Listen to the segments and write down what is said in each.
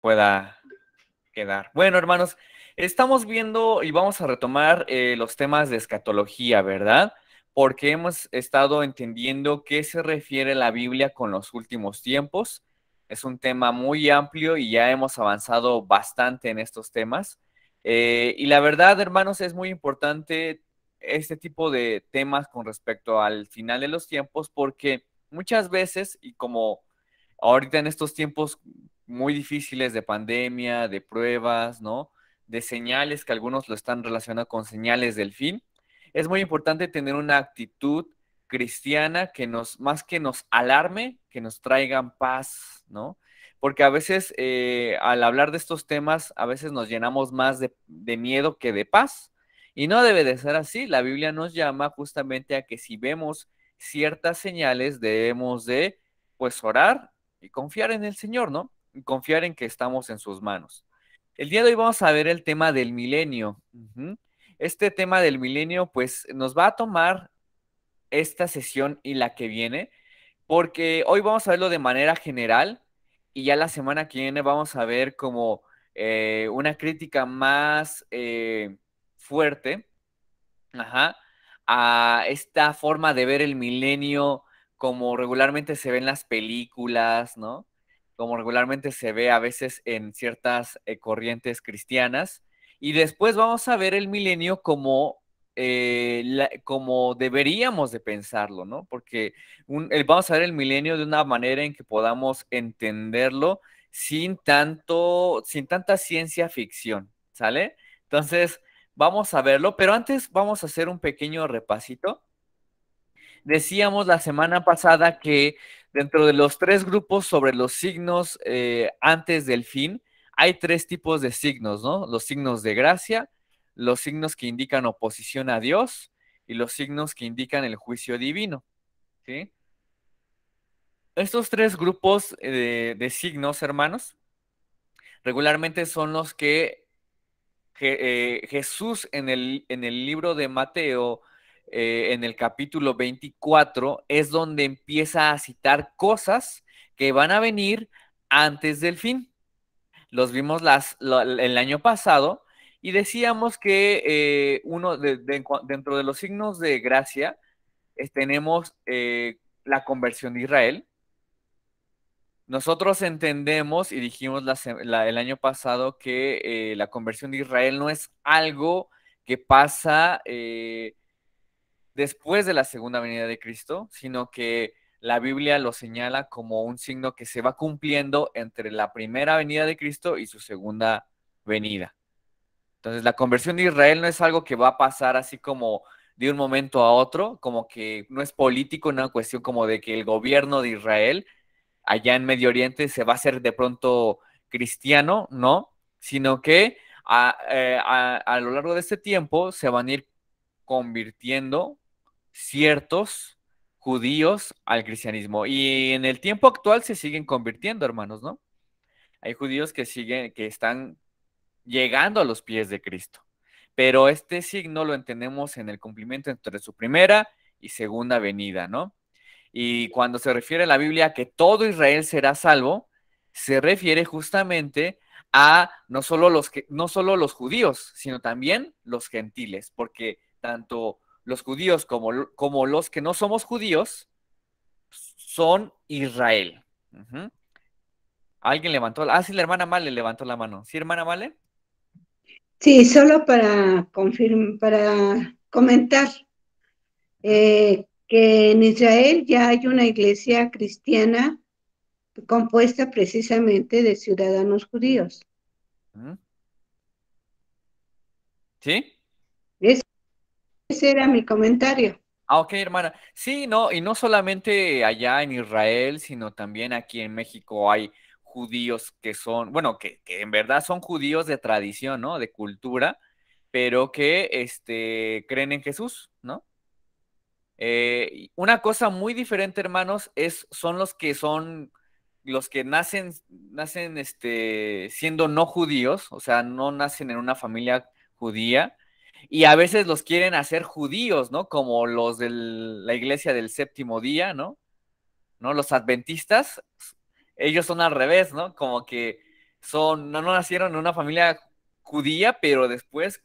pueda quedar. Bueno, hermanos, estamos viendo y vamos a retomar los temas de escatología, ¿verdad? Porque hemos estado entendiendo qué se refiere la Biblia con los últimos tiempos. Es un tema muy amplio y ya hemos avanzado bastante en estos temas. Y la verdad, hermanos, es muy importante este tipo de temas con respecto al final de los tiempos porque muchas veces, y como ahorita en estos tiempos muy difíciles de pandemia, de pruebas, ¿no? De señales que algunos lo están relacionando con señales del fin. Es muy importante tener una actitud cristiana que más que nos alarme, que nos traigan paz, ¿no? Porque a veces al hablar de estos temas, a veces nos llenamos más de miedo que de paz. Y no debe de ser así. La Biblia nos llama justamente a que si vemos ciertas señales, debemos de, pues, orar y confiar en el Señor, ¿no? Y confiar en que estamos en sus manos. El día de hoy vamos a ver el tema del milenio. Este tema del milenio, pues, nos va a tomar esta sesión y la que viene, porque hoy vamos a verlo de manera general y ya la semana que viene vamos a ver como una crítica más fuerte, ajá, a esta forma de ver el milenio como regularmente se ve en las películas, ¿no? Como regularmente se ve a veces en ciertas corrientes cristianas. Y después vamos a ver el milenio como, como deberíamos de pensarlo, ¿no? Porque vamos a ver el milenio de una manera en que podamos entenderlo sin tanta ciencia ficción, ¿sale? Entonces, vamos a verlo, pero antes vamos a hacer un pequeño repasito. Decíamos la semana pasada que dentro de los tres grupos sobre los signos antes del fin, hay tres tipos de signos, ¿no? Los signos de gracia, los signos que indican oposición a Dios y los signos que indican el juicio divino, ¿sí? Estos tres grupos de signos, hermanos, regularmente son los que Jesús en el libro de Mateo, en el capítulo 24, es donde empieza a citar cosas que van a venir antes del fin. Los vimos el año pasado y decíamos que dentro de los signos de gracia tenemos la conversión de Israel. Nosotros entendemos y dijimos el año pasado que la conversión de Israel no es algo que pasa después de la segunda venida de Cristo, sino que la Biblia lo señala como un signo que se va cumpliendo entre la primera venida de Cristo y su segunda venida. Entonces, la conversión de Israel no es algo que va a pasar así como de un momento a otro, como que no es político, una cuestión como de que el gobierno de Israel allá en Medio Oriente se va a hacer de pronto cristiano, ¿no? Sino que a lo largo de este tiempo se van a ir convirtiendo ciertos judíos al cristianismo. Y en el tiempo actual se siguen convirtiendo, hermanos, ¿no? Hay judíos que siguen, que están llegando a los pies de Cristo. Pero este signo lo entendemos en el cumplimiento entre su primera y segunda venida, ¿no? Y cuando se refiere a la Biblia a que todo Israel será salvo, se refiere justamente a no solo los judíos, sino también los gentiles, porque tanto los judíos como los que no somos judíos son Israel. Ujú. Alguien levantó, sí, la hermana Male levantó la mano. ¿Sí, hermana Male? Sí, solo para comentar que en Israel ya hay una iglesia cristiana compuesta precisamente de ciudadanos judíos. Ujú. ¿Sí? Es- Ese era mi comentario. Ah, ok, hermana. Sí, no, y no solamente allá en Israel, sino también aquí en México hay judíos que son, bueno, que en verdad son judíos de tradición, ¿no? De cultura, pero que creen en Jesús, ¿no? Y una cosa muy diferente, hermanos, son los que nacen siendo no judíos, o sea, no nacen en una familia judía, y a veces los quieren hacer judíos, ¿no? Como los de la iglesia del séptimo día, ¿no? ¿No? Los adventistas, ellos son al revés, ¿no? Como que no nacieron en una familia judía, pero después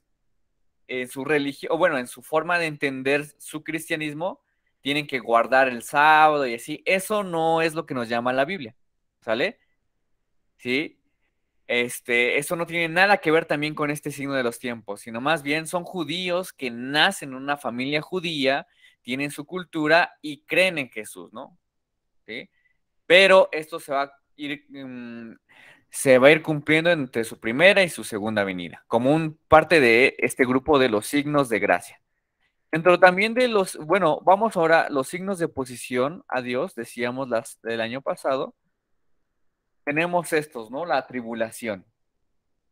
en su religión, o bueno, en su forma de entender su cristianismo, tienen que guardar el sábado y así. Eso no es lo que nos llama la Biblia, ¿sale? ¿Sí? Eso no tiene nada que ver también con este signo de los tiempos, sino más bien son judíos que nacen en una familia judía, tienen su cultura y creen en Jesús, ¿no? ¿Sí? Pero esto se va a ir cumpliendo entre su primera y su segunda venida, como un parte de este grupo de los signos de gracia. Dentro también de bueno, vamos ahora, los signos de oposición a Dios, decíamos las del año pasado, tenemos estos, ¿no? La tribulación.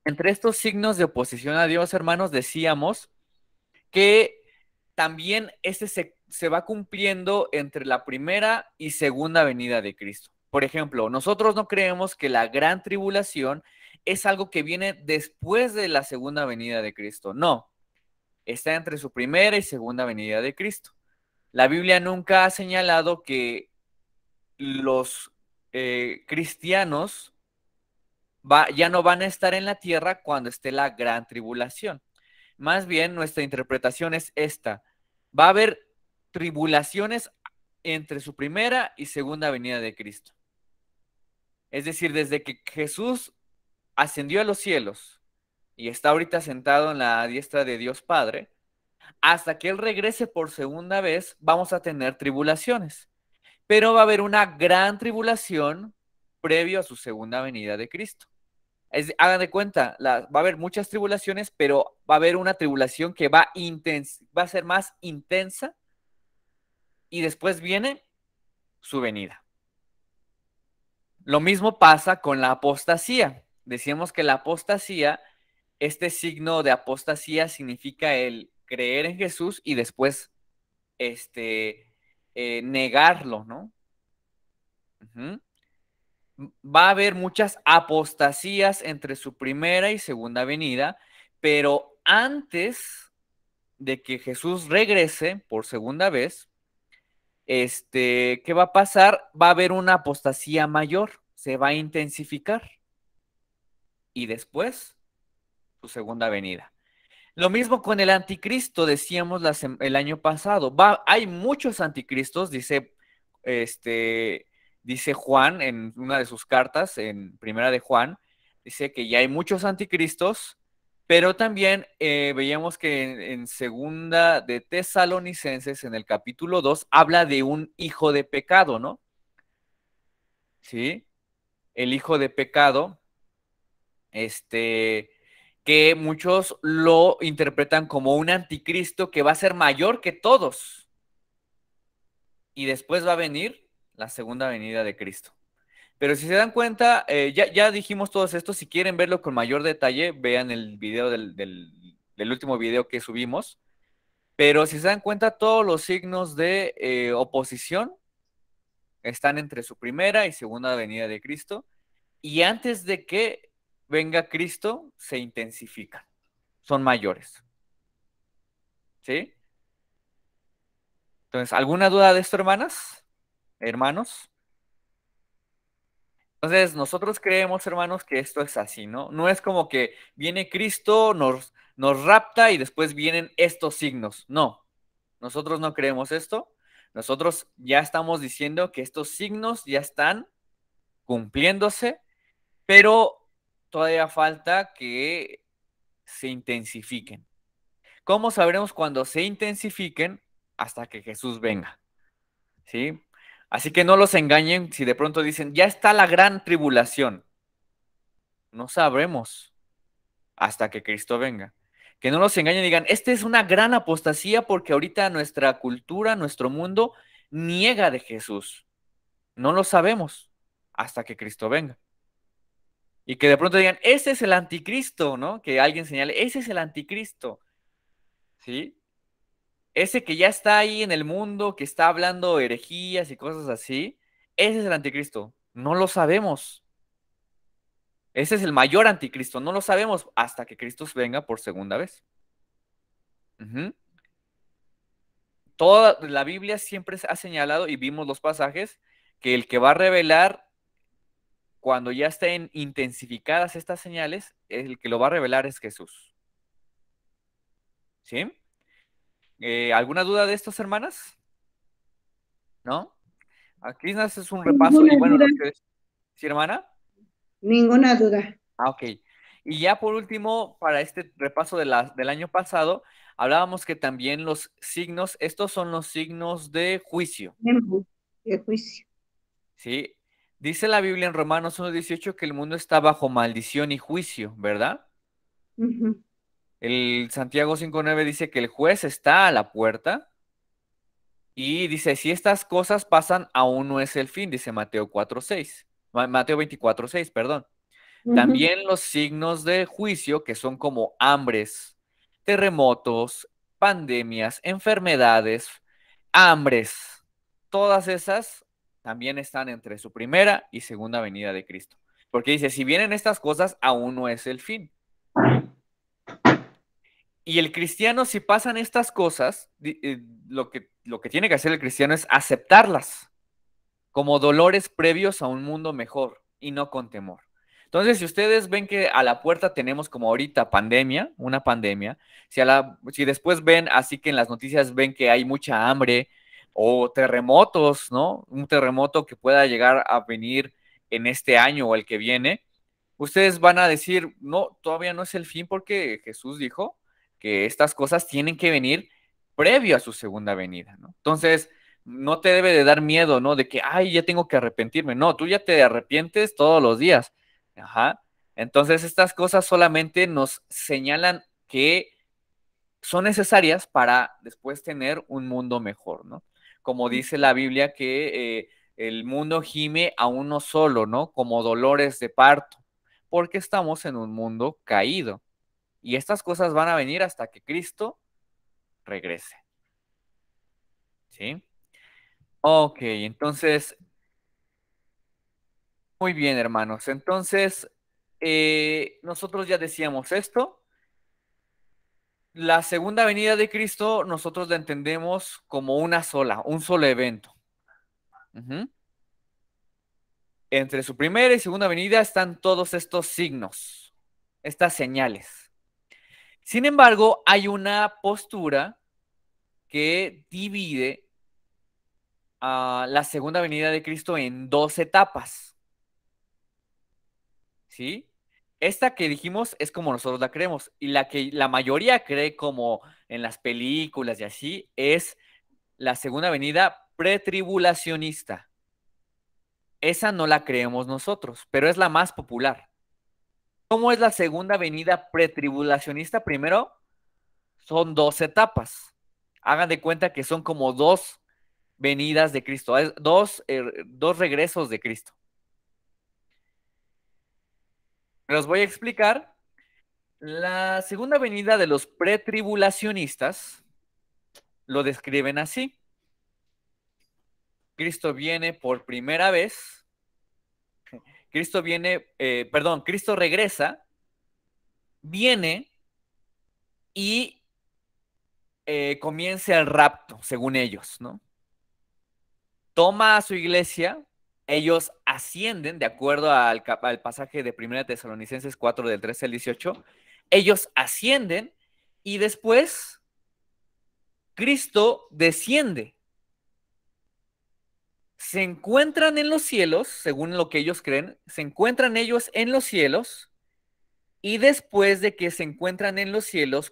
Entre estos signos de oposición a Dios, hermanos, decíamos que también se va cumpliendo entre la primera y segunda venida de Cristo. Por ejemplo, nosotros no creemos que la gran tribulación es algo que viene después de la segunda venida de Cristo. No, está entre su primera y segunda venida de Cristo. La Biblia nunca ha señalado que los cristianos ya no van a estar en la tierra cuando esté la gran tribulación. Más bien, nuestra interpretación es esta. Va a haber tribulaciones entre su primera y segunda venida de Cristo. Es decir, desde que Jesús ascendió a los cielos y está ahorita sentado en la diestra de Dios Padre, hasta que Él regrese por segunda vez, vamos a tener tribulaciones. Pero va a haber una gran tribulación previo a su segunda venida de Cristo. Hagan de cuenta, va a haber muchas tribulaciones, pero va a haber una tribulación que va a ser más intensa y después viene su venida. Lo mismo pasa con la apostasía. Decíamos que la apostasía, este signo de apostasía significa el creer en Jesús y después negarlo, ¿no? Uh-huh. Va a haber muchas apostasías entre su primera y segunda venida, pero antes de que Jesús regrese por segunda vez, ¿qué va a pasar? Va a haber una apostasía mayor, se va a intensificar y después su segunda venida. Lo mismo con el anticristo, decíamos el año pasado. Hay muchos anticristos, dice Juan en una de sus cartas, en primera de Juan, dice que ya hay muchos anticristos, pero también veíamos que en segunda de Tesalonicenses, en el capítulo 2 habla de un hijo de pecado, ¿no? Sí, el hijo de pecado, que muchos lo interpretan como un anticristo que va a ser mayor que todos. Y después va a venir la segunda venida de Cristo. Pero si se dan cuenta, ya dijimos todos esto. Si quieren verlo con mayor detalle, vean el video del último video que subimos. Pero si se dan cuenta, todos los signos de oposición están entre su primera y segunda venida de Cristo. Y antes de que venga Cristo, se intensifican. Son mayores. ¿Sí? Entonces, ¿alguna duda de esto, hermanas? Hermanos. Entonces, nosotros creemos, hermanos, que esto es así, ¿no? No es como que viene Cristo, nos rapta y después vienen estos signos. No, nosotros no creemos esto. Nosotros ya estamos diciendo que estos signos ya están cumpliéndose, pero todavía falta que se intensifiquen. ¿Cómo sabremos cuando se intensifiquen? Hasta que Jesús venga. ¿Sí? Así que no los engañen si de pronto dicen, ya está la gran tribulación. No sabremos hasta que Cristo venga. Que no los engañen y digan, esta es una gran apostasía porque ahorita nuestra cultura, nuestro mundo niega de Jesús. No lo sabemos hasta que Cristo venga. Y que de pronto digan, ese es el anticristo, ¿no? Que alguien señale, ese es el anticristo. ¿Sí? Ese que ya está ahí en el mundo, que está hablando herejías y cosas así, ese es el anticristo. No lo sabemos. Ese es el mayor anticristo. No lo sabemos hasta que Cristo venga por segunda vez. Ujú. Toda la Biblia siempre ha señalado, y vimos los pasajes, que el que va a revelar cuando ya estén intensificadas estas señales, el que lo va a revelar es Jesús. ¿Sí? ¿Alguna duda de estas, hermanas? ¿No? Aquí es un repaso Ninguna y bueno, duda, los que... ¿Sí, hermana? ninguna duda. Ah, ok. Y ya por último, para este repaso del año pasado, hablábamos que también los signos, estos son los signos de juicio, De juicio. ¿sí? Dice la Biblia en Romanos 1:18 que el mundo está bajo maldición y juicio, ¿verdad? Ujú. El Santiago 5:9 dice que el juez está a la puerta y dice, si estas cosas pasan, aún no es el fin, dice Mateo 4:6. Mateo 24:6, perdón. Ujú. También los signos de juicio, que son como hambres, terremotos, pandemias, enfermedades, hambres, todas esas también están entre su primera y segunda venida de Cristo. Porque dice, si vienen estas cosas, aún no es el fin. Y el cristiano, si pasan estas cosas, lo que tiene que hacer el cristiano es aceptarlas como dolores previos a un mundo mejor y no con temor. Entonces, si ustedes ven que a la puerta tenemos como ahorita pandemia, una pandemia, si después ven, así que en las noticias ven que hay mucha hambre o terremotos, ¿no? Un terremoto que pueda llegar a venir en este año o el que viene, ustedes van a decir, no, todavía no es el fin porque Jesús dijo que estas cosas tienen que venir previo a su segunda venida, ¿no? Entonces, no te debe de dar miedo, ¿no? De que, ay, ya tengo que arrepentirme. No, tú ya te arrepientes todos los días. Ajá. Entonces, estas cosas solamente nos señalan que son necesarias para después tener un mundo mejor, ¿no? Como dice la Biblia que el mundo gime a uno solo, ¿no? Como dolores de parto, porque estamos en un mundo caído. Y estas cosas van a venir hasta que Cristo regrese, ¿sí? Ok, entonces, muy bien, hermanos. Entonces, nosotros ya decíamos esto. La segunda venida de Cristo, nosotros la entendemos como una sola, un solo evento. Ujú. Entre su primera y segunda venida están todos estos signos, estas señales. Sin embargo, hay una postura que divide a la segunda venida de Cristo en dos etapas, ¿sí? Esta que dijimos es como nosotros la creemos y la que la mayoría cree como en las películas y así es la segunda venida pretribulacionista. Esa no la creemos nosotros, pero es la más popular. ¿Cómo es la segunda venida pretribulacionista? Primero, son dos etapas. Hagan de cuenta que son como dos venidas de Cristo, dos regresos de Cristo. Los voy a explicar. La segunda venida de los pretribulacionistas lo describen así. Cristo viene por primera vez, Cristo regresa, viene y comienza el rapto, según ellos, ¿no? Toma a su iglesia, ellos ascienden, de acuerdo al pasaje de 1 Tesalonicenses 4, del 13 al 18, ellos ascienden y después Cristo desciende. Se encuentran en los cielos, según lo que ellos creen, se encuentran ellos en los cielos y después de que se encuentran en los cielos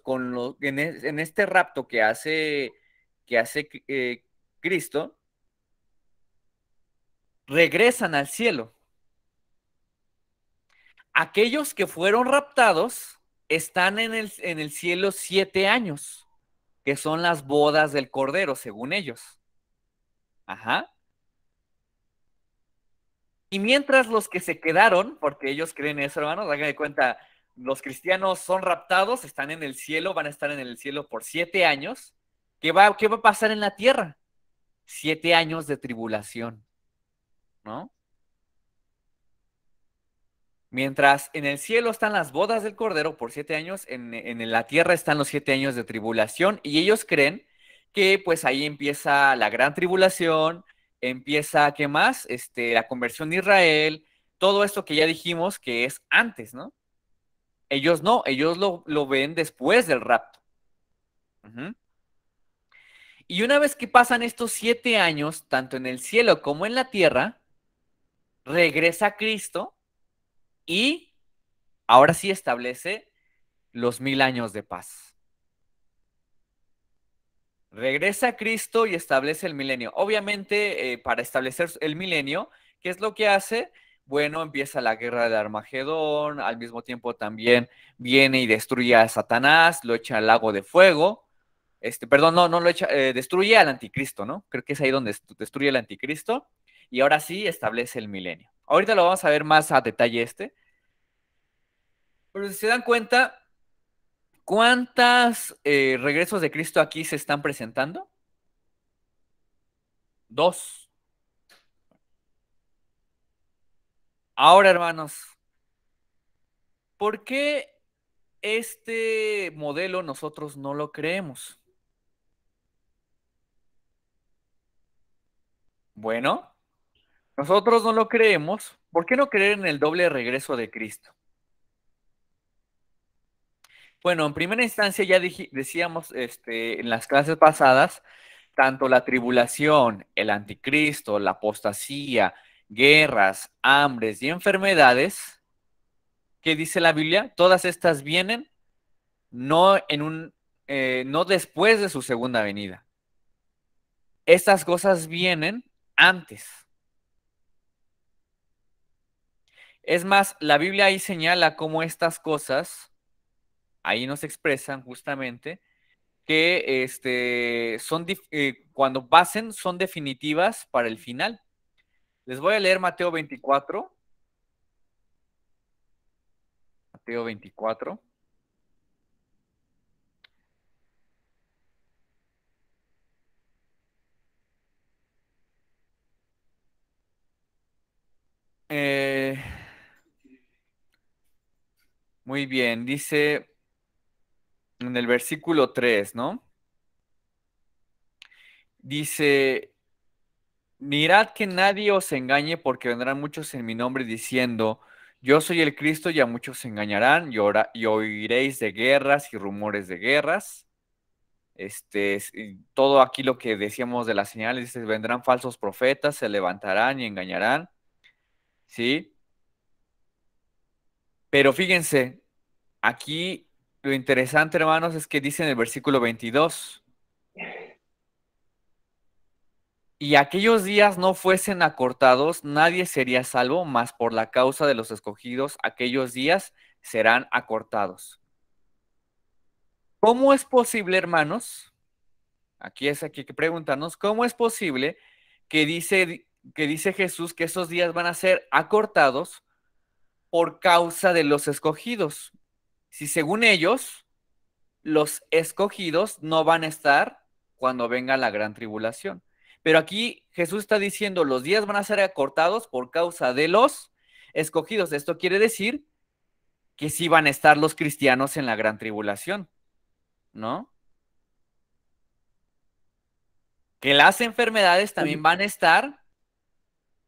en este rapto que hace Cristo, regresan al cielo. Aquellos que fueron raptados están en el cielo 7 años, que son las bodas del Cordero, según ellos. Ajá. Y mientras los que se quedaron, porque ellos creen eso, hermanos, hagan de cuenta, los cristianos son raptados, están en el cielo, van a estar en el cielo por 7 años. ¿Qué va a pasar en la tierra? 7 años de tribulación, ¿no? Mientras en el cielo están las bodas del Cordero por 7 años, en la tierra están los 7 años de tribulación y ellos creen que pues ahí empieza la gran tribulación, empieza, ¿qué más? La conversión de Israel, todo esto que ya dijimos que es antes, ¿no? Ellos no, ellos lo ven después del rapto. Ujú. Y una vez que pasan estos 7 años, tanto en el cielo como en la tierra, regresa Cristo y ahora sí establece los 1000 años de paz. Regresa Cristo y establece el milenio. Obviamente, para establecer el milenio, ¿qué es lo que hace? Bueno, empieza la guerra de Armagedón, al mismo tiempo también viene y destruye a Satanás, lo echa al lago de fuego. Perdón, no lo echa, destruye al anticristo, ¿no? Creo que es ahí donde destruye al anticristo y ahora sí establece el milenio. Ahorita lo vamos a ver más a detalle pero si se dan cuenta, ¿cuántos regresos de Cristo aquí se están presentando? Dos. Ahora, hermanos, ¿por qué este modelo nosotros no lo creemos? Bueno, nosotros no lo creemos. ¿Por qué no creer en el doble regreso de Cristo? Bueno, en primera instancia ya decíamos en las clases pasadas, tanto la tribulación, el anticristo, la apostasía, guerras, hambres y enfermedades, ¿qué dice la Biblia? Todas estas vienen no no después de su segunda venida. Estas cosas vienen antes. Es más, la Biblia ahí señala cómo estas cosas, ahí nos expresan justamente, que cuando pasen son definitivas para el final. Les voy a leer Mateo 24. Mateo 24. Eh, muy bien, dice en el versículo 3, ¿no? Dice, mirad que nadie os engañe porque vendrán muchos en mi nombre diciendo, yo soy el Cristo y a muchos se engañarán y oiréis de guerras y rumores de guerras. Y todo aquí lo que decíamos de las señales, dice, vendrán falsos profetas, se levantarán y engañarán, ¿sí? Pero fíjense, aquí lo interesante, hermanos, es que dice en el versículo 22, y aquellos días no fuesen acortados, nadie sería salvo, mas por la causa de los escogidos, aquellos días serán acortados. ¿Cómo es posible, hermanos? Aquí hay que preguntarnos, ¿cómo es posible que dice Jesús que esos días van a ser acortados por causa de los escogidos? Si según ellos, los escogidos no van a estar cuando venga la gran tribulación. Pero aquí Jesús está diciendo, los días van a ser acortados por causa de los escogidos. Esto quiere decir que sí van a estar los cristianos en la gran tribulación, ¿no? Que las enfermedades también van a estar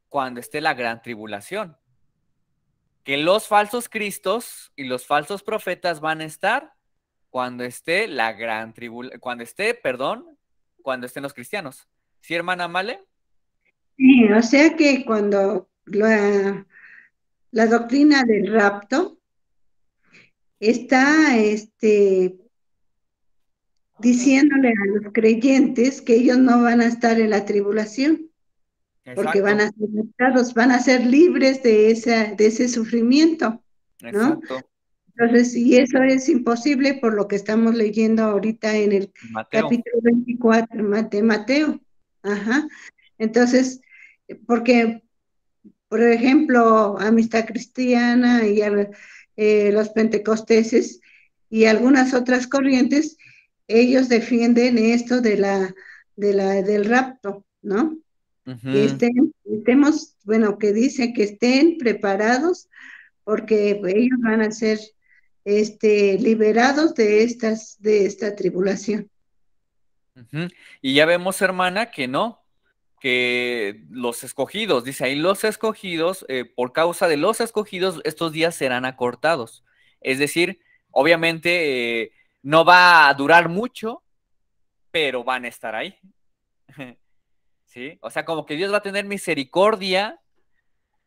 cuando esté la gran tribulación. Que los falsos cristos y los falsos profetas van a estar cuando esté la gran tribulación, cuando estén los cristianos. ¿Sí, hermana Male? Sí, o sea que cuando la doctrina del rapto está diciéndole a los creyentes que ellos no van a estar en la tribulación, porque van Exacto, a ser raptados, van a ser libres de ese sufrimiento, ¿no? exacto. Entonces, y eso es imposible por lo que estamos leyendo ahorita en el Mateo. capítulo 24 de Mateo. Ajá. Entonces, porque, por ejemplo, Amistad Cristiana y los pentecosteses y algunas otras corrientes, ellos defienden esto del rapto, ¿no? Que Ujú, estemos, bueno, que dice que estén preparados porque ellos van a ser liberados de esta tribulación. ujú. Y ya vemos, hermana, que no, que los escogidos, dice ahí, los escogidos, por causa de los escogidos, estos días serán acortados. Es decir, obviamente no va a durar mucho, pero van a estar ahí. ¿Sí? O sea, como que Dios va a tener misericordia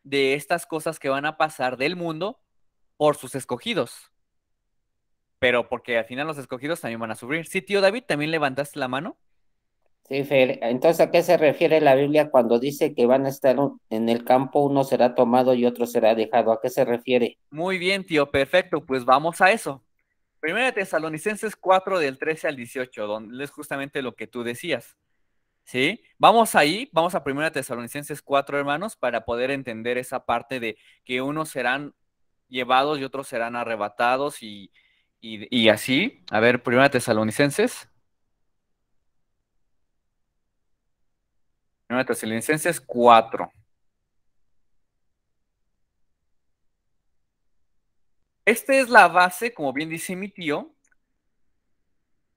de estas cosas que van a pasar del mundo por sus escogidos. Pero porque al final los escogidos también van a sufrir. Sí, tío David, ¿también levantaste la mano? Sí, Fer. Entonces, ¿a qué se refiere la Biblia cuando dice que van a estar en el campo, uno será tomado y otro será dejado? ¿A qué se refiere? Muy bien, tío, perfecto. Pues vamos a eso. Primera de Tesalonicenses 4 del 13 al 18, donde es justamente lo que tú decías. ¿Sí? Vamos ahí, vamos a Primera de Tesalonicenses 4, hermanos, para poder entender esa parte de que unos serán llevados y otros serán arrebatados y así. A ver, Primera de Tesalonicenses. Primera de Tesalonicenses 4. Esta es la base, como bien dice mi tío,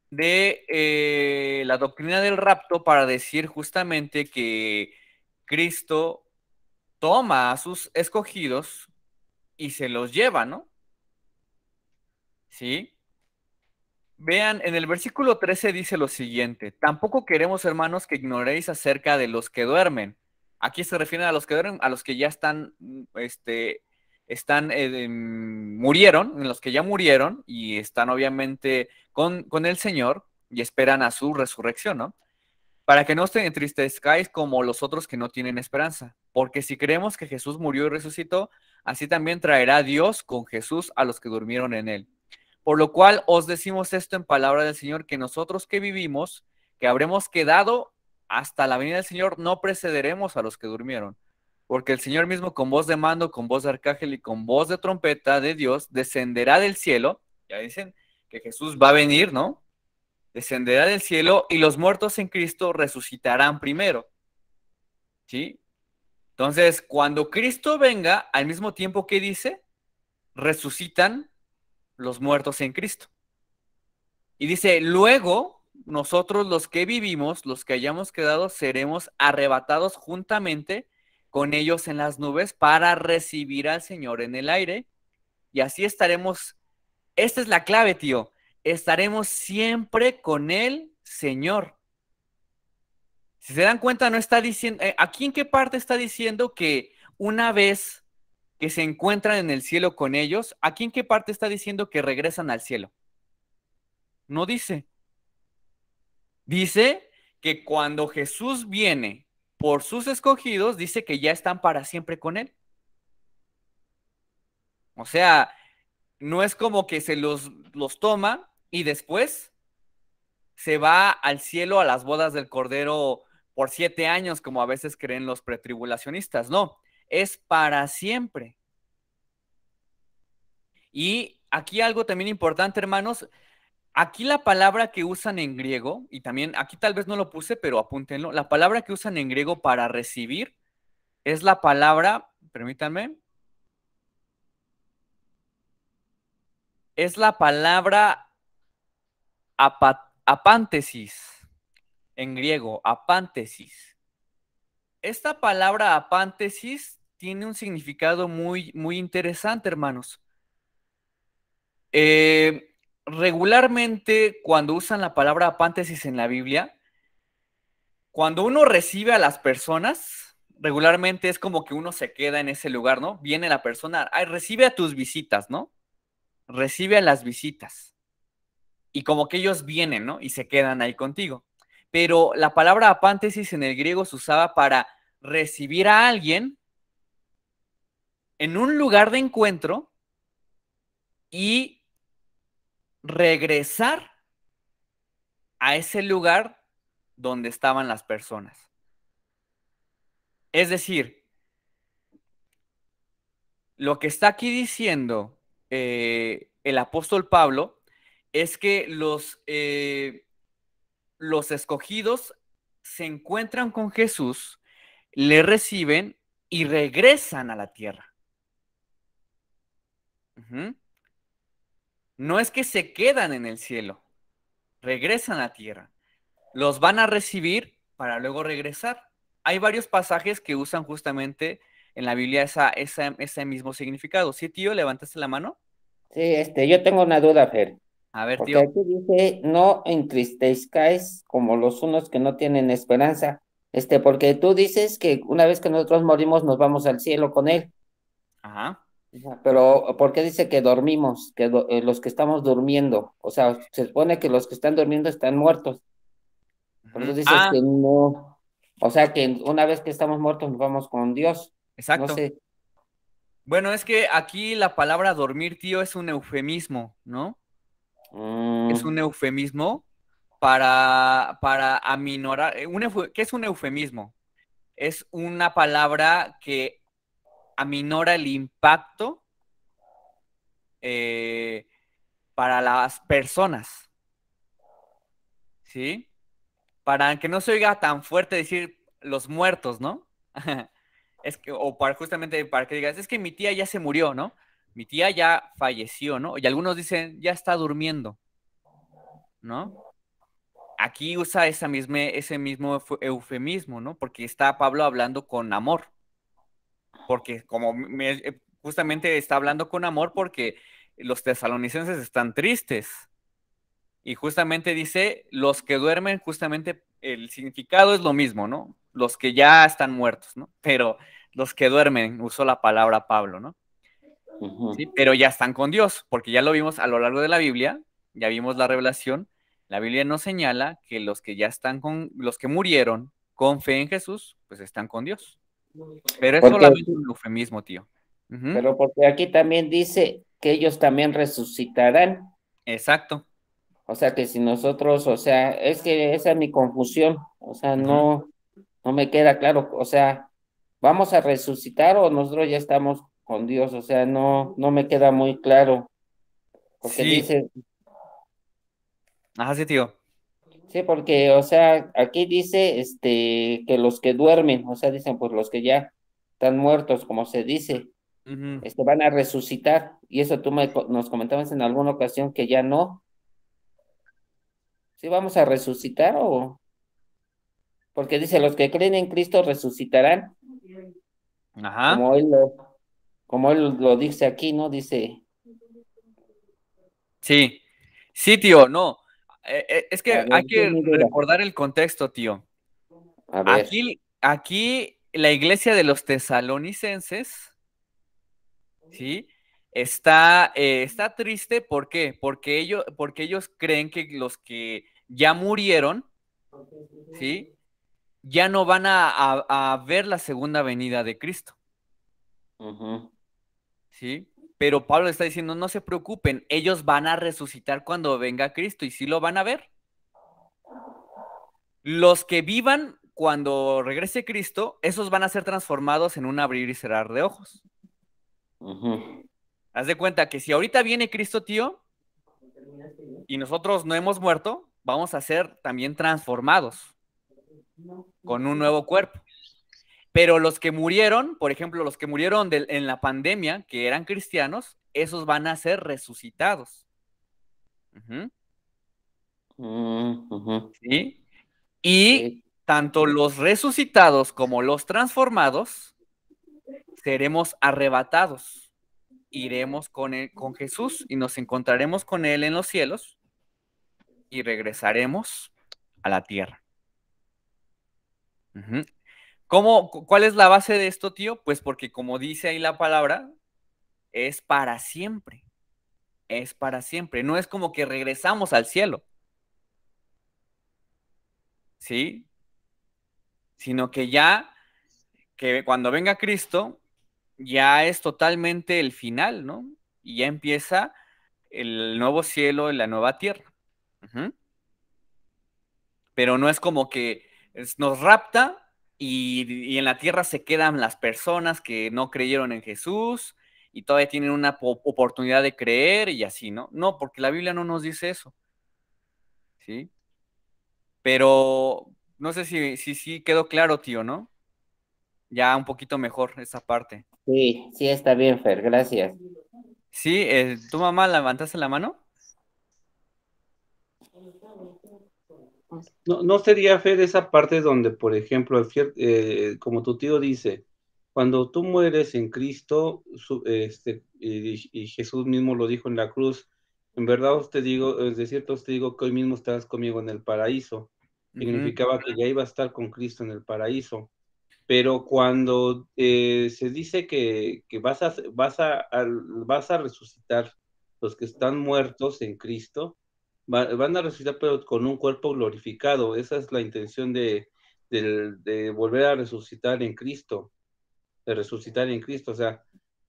de la doctrina del rapto para decir justamente que Cristo toma a sus escogidos y se los lleva, ¿no? ¿Sí? Vean, en el versículo 13 dice lo siguiente: tampoco queremos, hermanos, que ignoréis acerca de los que duermen. Aquí se refieren a los que duermen, a los que ya están, murieron, en los que ya murieron y están obviamente con el Señor y esperan a su resurrección, ¿no? Para que no os entristezcáis como los otros que no tienen esperanza. Porque si creemos que Jesús murió y resucitó, así también traerá Dios con Jesús a los que durmieron en él. Por lo cual os decimos esto en palabra del Señor, que nosotros que vivimos, que habremos quedado hasta la venida del Señor, no precederemos a los que durmieron. Porque el Señor mismo con voz de mando, con voz de arcángel y con voz de trompeta de Dios, descenderá del cielo. Ya dicen que Jesús va a venir, ¿no? Descenderá del cielo y los muertos en Cristo resucitarán primero. ¿Sí? Entonces, cuando Cristo venga, al mismo tiempo que dice, resucitan los muertos en Cristo. Y dice, luego nosotros los que vivimos, los que hayamos quedado, seremos arrebatados juntamente con ellos en las nubes para recibir al Señor en el aire. Y así estaremos, esta es la clave, tío, estaremos siempre con el Señor. Si se dan cuenta, no está diciendo, ¿aquí en qué parte está diciendo que una vez que se encuentran en el cielo con ellos, aquí en qué parte está diciendo que regresan al cielo? No dice. Dice que cuando Jesús viene por sus escogidos, dice que ya están para siempre con él. O sea, no es como que se los toma y después se va al cielo a las bodas del Cordero por 7 años, como a veces creen los pretribulacionistas. No, es para siempre. Y aquí algo también importante, hermanos. Aquí la palabra que usan en griego, y también aquí tal vez no lo puse, pero apúntenlo, la palabra que usan en griego para recibir es la palabra, permítanme, es la palabra apántesis, en griego, apántesis. Esta palabra apántesis tiene un significado muy, muy interesante, hermanos. Regularmente, cuando usan la palabra apántesis en la Biblia, cuando uno recibe a las personas, regularmente es como que uno se queda en ese lugar, ¿no? Viene la persona, ay, recibe a tus visitas, ¿no? Recibe a las visitas. Y como que ellos vienen, ¿no? Y se quedan ahí contigo. Pero la palabra apántesis en el griego se usaba para recibir a alguien en un lugar de encuentro y regresar a ese lugar donde estaban las personas. Es decir, lo que está aquí diciendo el apóstol Pablo es que los escogidos se encuentran con Jesús, le reciben y regresan a la tierra. No es que se quedan en el cielo, regresan a la tierra. Los van a recibir para luego regresar. hay varios pasajes que usan justamente en la Biblia ese mismo significado. ¿Sí, tío? ¿Levantaste la mano? Sí, yo tengo una duda, Fer, A ver, porque tío. aquí dice, no entristezcáis como los unos que no tienen esperanza, porque tú dices que una vez que nosotros morimos nos vamos al cielo con él. Ajá. Ajá, pero ¿por qué dice que dormimos? Los que estamos durmiendo, o sea, se supone que los que están durmiendo están muertos, pero tú Ujú. dices Ah, que no, o sea, que una vez que estamos muertos nos vamos con Dios, no exacto. sé. Bueno, es que aquí la palabra dormir, tío, es un eufemismo, ¿no? Es un Mm, eufemismo para aminorar. ¿Qué es un eufemismo? Es una palabra que aminora el impacto eh, para las personas, ¿sí? Para que no se oiga tan fuerte decir los muertos, ¿no? Es que, o para justamente para que digas, es que mi tía ya se murió, ¿no? Mi tía ya falleció, ¿no? Y algunos dicen, ya está durmiendo, ¿no? Aquí usa ese mismo eufemismo, ¿no? Porque está Pablo hablando con amor, porque justamente está hablando con amor porque los tesalonicenses están tristes. Y justamente dice, los que duermen, justamente el significado es lo mismo, ¿no? Los que ya están muertos, ¿no? Pero los que duermen, usó la palabra Pablo, ¿no? Sí, ujú. pero ya están con Dios, porque ya lo vimos a lo largo de la Biblia, ya vimos la revelación. La Biblia nos señala que los que ya están los que murieron con fe en Jesús, pues están con Dios. Pero es Porque, solamente un eufemismo, tío. Ujú. pero porque aquí también dice que ellos también resucitarán, Exacto. o sea, que si nosotros, o sea, es que esa es mi confusión, o sea, Ujú. no me queda claro, o sea, ¿vamos a resucitar o nosotros ya estamos con Dios? O sea, no me queda muy claro, porque Sí. dice, Ajá, sí, tío. sí, porque, o sea, aquí dice, que los que duermen, o sea, dicen, pues los que ya están muertos, como se dice, Ujú. van a resucitar, y eso tú nos comentabas en alguna ocasión que ya no, ¿sí vamos a resucitar o? Porque dice, los que creen en Cristo resucitarán, Ajá. como como él lo dice aquí, ¿no? Dice, Sí. Sí, tío, no. Es a que ver, hay ¿qué es que mi duda? recordar el contexto, tío. A ver, Aquí la iglesia de los tesalonicenses, ¿sí? Está triste, ¿por qué? Porque ellos creen que los que ya murieron, ¿sí? Ya no van a ver la segunda venida de Cristo, ujú, ¿sí? Pero Pablo está diciendo, no se preocupen, ellos van a resucitar cuando venga Cristo y sí lo van a ver. Los que vivan cuando regrese Cristo, esos van a ser transformados en un abrir y cerrar de ojos. ujú, Haz de cuenta que si ahorita viene Cristo, tío, y nosotros no hemos muerto, vamos a ser también transformados con un nuevo cuerpo. Pero los que murieron, por ejemplo, los que murieron en la pandemia, que eran cristianos, esos van a ser resucitados. Ujú. ujú, ¿Sí? Y sí, tanto los resucitados como los transformados seremos arrebatados. Iremos con Jesús y nos encontraremos con Él en los cielos y regresaremos a la tierra. Ujú. ¿Cuál es la base de esto, tío? Pues porque como dice ahí la palabra, es para siempre, es para siempre. No es como que regresamos al cielo, ¿sí? Sino que cuando venga Cristo, ya es totalmente el final, ¿no? Y ya empieza el nuevo cielo y la nueva tierra. Ujú. Pero no es como que nos rapta y en la tierra se quedan las personas que no creyeron en Jesús y todavía tienen una oportunidad de creer y así, ¿no? No, porque la Biblia no nos dice eso, ¿sí? Pero no sé si quedó claro, tío, ¿no? Ya un poquito mejor esa parte. sí, sí, está bien, Fer, gracias. Sí, ¿tu mamá levantaste la mano? No sería, Fer, esa parte donde, por ejemplo, como tu tío dice, cuando tú mueres en Cristo, y Jesús mismo lo dijo en la cruz, en verdad os te digo, de cierto os te digo que hoy mismo estarás conmigo en el paraíso. Significaba que ya iba a estar con Cristo en el paraíso. Pero cuando se dice que vas a resucitar los que están muertos en Cristo, van a resucitar pero con un cuerpo glorificado. Esa es la intención de volver a resucitar en Cristo, de resucitar en Cristo. O sea,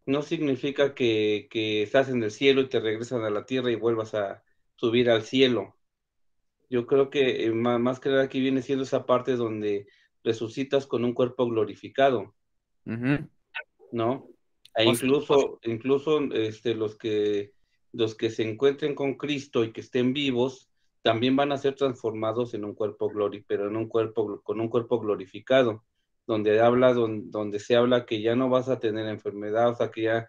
no significa que estás en el cielo y te regresan a la tierra y vuelvas a subir al cielo. Yo creo que más que nada aquí viene siendo esa parte donde resucitas con un cuerpo glorificado, ¿no? E O sea, incluso los que se encuentren con Cristo y que estén vivos, también van a ser transformados en un cuerpo pero en un cuerpo, con un cuerpo glorificado, donde se habla que ya no vas a tener enfermedad, o sea, que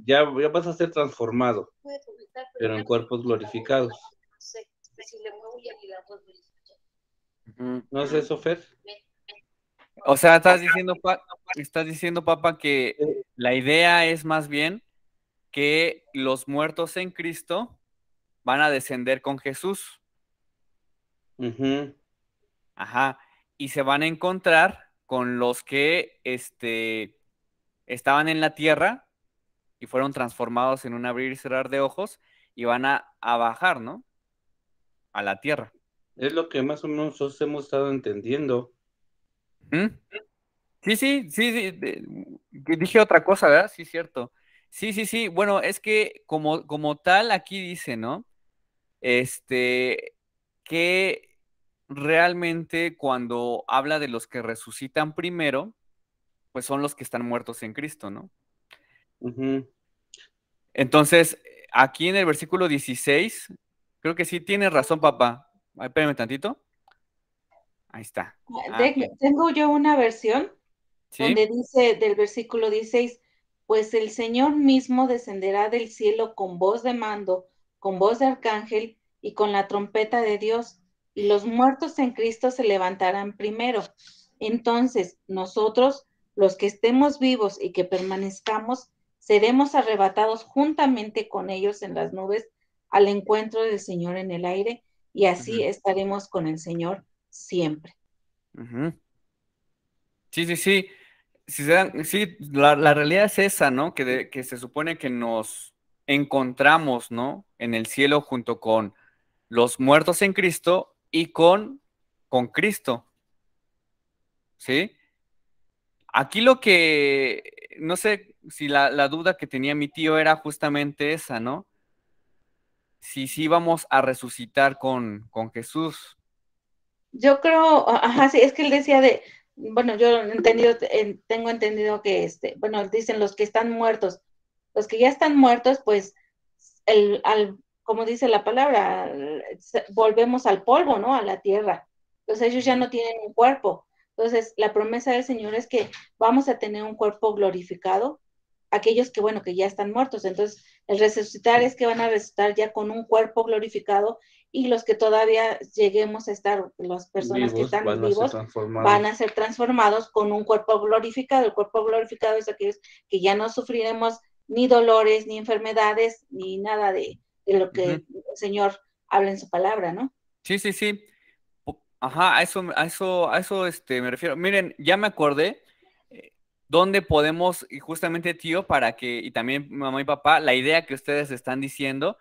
ya vas a ser transformado, pero en cuerpos glorificados. ¿No es eso, Fer? o sea, estás diciendo, papá, que la idea es más bien que los muertos en Cristo van a descender con Jesús. Uh-huh. Ajá. Y se van a encontrar con los que estaban en la tierra y fueron transformados en un abrir y cerrar de ojos y van a bajar, ¿no? A la tierra. Es lo que más o menos nosotros hemos estado entendiendo. ¿Mm? Sí, sí, sí, sí. Dije otra cosa, ¿verdad? Sí, cierto. Sí, sí, sí. Bueno, es que como tal aquí dice, ¿no? Que realmente cuando habla de los que resucitan primero, pues son los que están muertos en Cristo, ¿no? Uh-huh. Entonces, aquí en el versículo 16, creo que sí tienes razón, papá. Ay, espérame tantito. Ahí está. Tengo yo una versión ¿Sí? donde dice del versículo 16, pues el Señor mismo descenderá del cielo con voz de mando, con voz de arcángel y con la trompeta de Dios, y los muertos en Cristo se levantarán primero. Entonces, nosotros, los que estemos vivos y que permanezcamos, seremos arrebatados juntamente con ellos en las nubes al encuentro del Señor en el aire, y así estaremos con el Señor siempre. Uh-huh. Sí, sí, sí. Sí, la realidad es esa, ¿no? Que se supone que nos encontramos, ¿no? En el cielo junto con los muertos en Cristo y con Cristo, ¿sí? Aquí lo que, no sé si la duda que tenía mi tío era justamente esa, ¿no? Si sí vamos a resucitar con Jesús. Yo creo, ajá, sí, es que él decía bueno, yo tengo entendido que bueno, dicen los que están muertos, los que ya están muertos, pues, como dice la palabra, volvemos al polvo, ¿no? A la tierra. Entonces ellos ya no tienen un cuerpo. Entonces, la promesa del Señor es que vamos a tener un cuerpo glorificado, aquellos que, bueno, que ya están muertos. Entonces, el resucitar es que van a resucitar ya con un cuerpo glorificado y los que todavía lleguemos a estar, las personas que están vivos, van a ser transformados con un cuerpo glorificado. El cuerpo glorificado es aquellos que ya no sufriremos ni dolores, ni enfermedades, ni nada de lo que el Señor habla en su palabra, ¿no? Sí, sí, sí. Ajá, a eso me refiero. Miren, ya me acordé dónde podemos, y justamente tío, y también mamá y papá, la idea que ustedes están diciendo,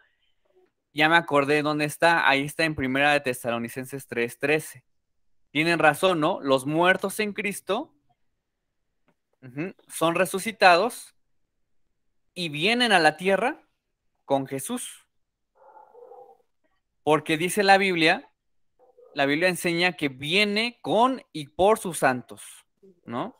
ya me acordé dónde está. Ahí está en Primera de Tesalonicenses 3:13. Tienen razón, ¿no? Los muertos en Cristo son resucitados y vienen a la tierra con Jesús. Porque dice la Biblia enseña que viene con y por sus santos, ¿no?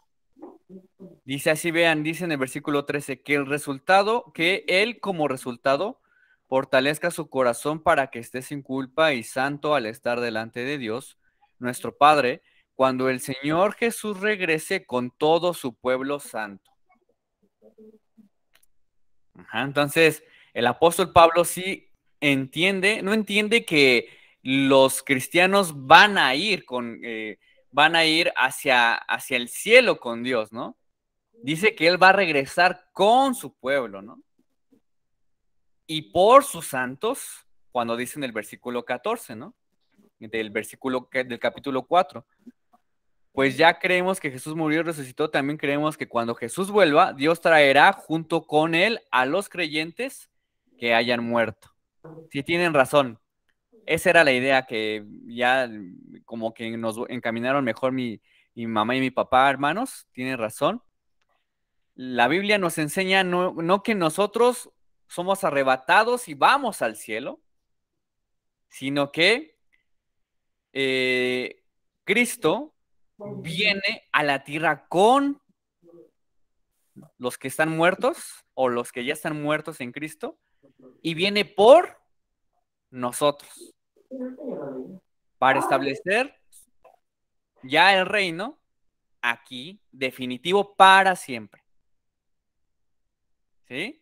Dice así, vean, dice en el versículo 13, que él como resultado fortalezca su corazón para que esté sin culpa y santo al estar delante de Dios, nuestro Padre, cuando el Señor Jesús regrese con todo su pueblo santo. Entonces, el apóstol Pablo sí no entiende que los cristianos van a ir hacia el cielo con Dios, ¿no? Dice que Él va a regresar con su pueblo, ¿no? Y por sus santos, cuando dice en el versículo 14, ¿no? Del capítulo 4. Pues ya creemos que Jesús murió y resucitó, también creemos que cuando Jesús vuelva, Dios traerá junto con Él a los creyentes que hayan muerto. Sí, tienen razón. Esa era la idea que ya como que nos encaminaron mejor mi mamá y mi papá, hermanos. Tienen razón. La Biblia nos enseña no que nosotros somos arrebatados y vamos al cielo, sino que Cristo viene a la tierra con los que están muertos o los que ya están muertos en Cristo y viene por nosotros para establecer ya el reino aquí definitivo para siempre. ¿Sí?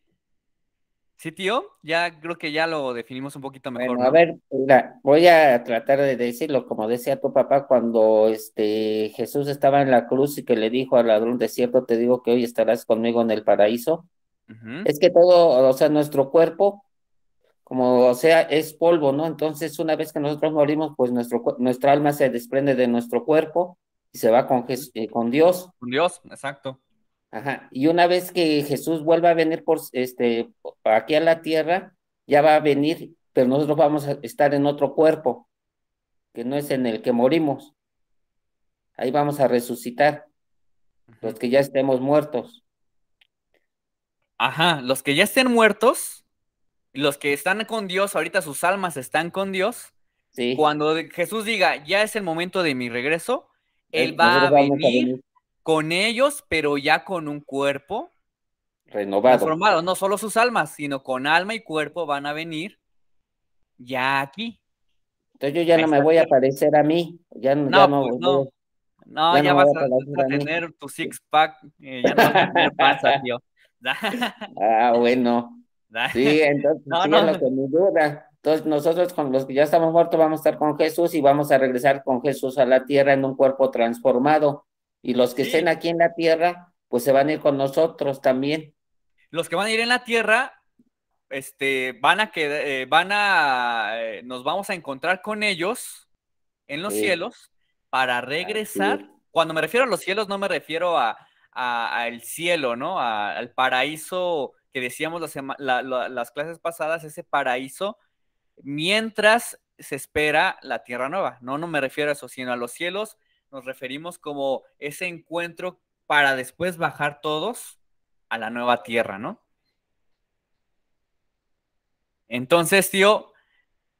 Sí, tío, ya creo que ya lo definimos un poquito mejor, Bueno, ¿no? a ver, mira, voy a tratar de decirlo como decía tu papá cuando Jesús estaba en la cruz y que le dijo al ladrón, de cierto te digo que hoy estarás conmigo en el paraíso. Uh-huh. Es que todo, o sea, nuestro cuerpo, como o sea, es polvo, ¿no? Entonces, una vez que nosotros morimos, pues nuestra alma se desprende de nuestro cuerpo y se va con Dios. Con Dios, exacto. Ajá. Y una vez que Jesús vuelva a venir aquí a la tierra, ya va a venir, pero nosotros vamos a estar en otro cuerpo, que no es en el que morimos. Ahí vamos a resucitar, los Uh-huh. que ya estemos muertos. Ajá, los que ya estén muertos, los que están con Dios, ahorita sus almas están con Dios. Sí. Cuando Jesús diga, ya es el momento de mi regreso, Él va Nosotros a vamos a venir venir con ellos, pero ya con un cuerpo renovado. transformado. No solo sus almas, sino con alma y cuerpo van a venir ya aquí, Entonces yo ya a no me esta voy a tierra. parecer a mí, ya No, no pues no. No, ya ya no me vas voy a a parecer a mí. tener tu six-pack, ya no vas a tener panza, tío. Ah, bueno. Sí, entonces No, sí es no. lo que me duda. Entonces nosotros con los que ya estamos muertos vamos a estar con Jesús y vamos a regresar con Jesús a la tierra en un cuerpo transformado. Y los que estén Sí, aquí en la tierra, pues se van a ir con nosotros también. los que van a ir en la tierra, van a quedar, nos vamos a encontrar con ellos en los Sí, cielos para así es. regresar. Cuando me refiero a los cielos, no me refiero al cielo, ¿no? Al paraíso que decíamos las clases pasadas, ese paraíso, mientras se espera la tierra nueva. No me refiero a eso, sino a los cielos. Nos referimos como ese encuentro para después bajar todos a la nueva tierra, ¿no? Entonces, tío,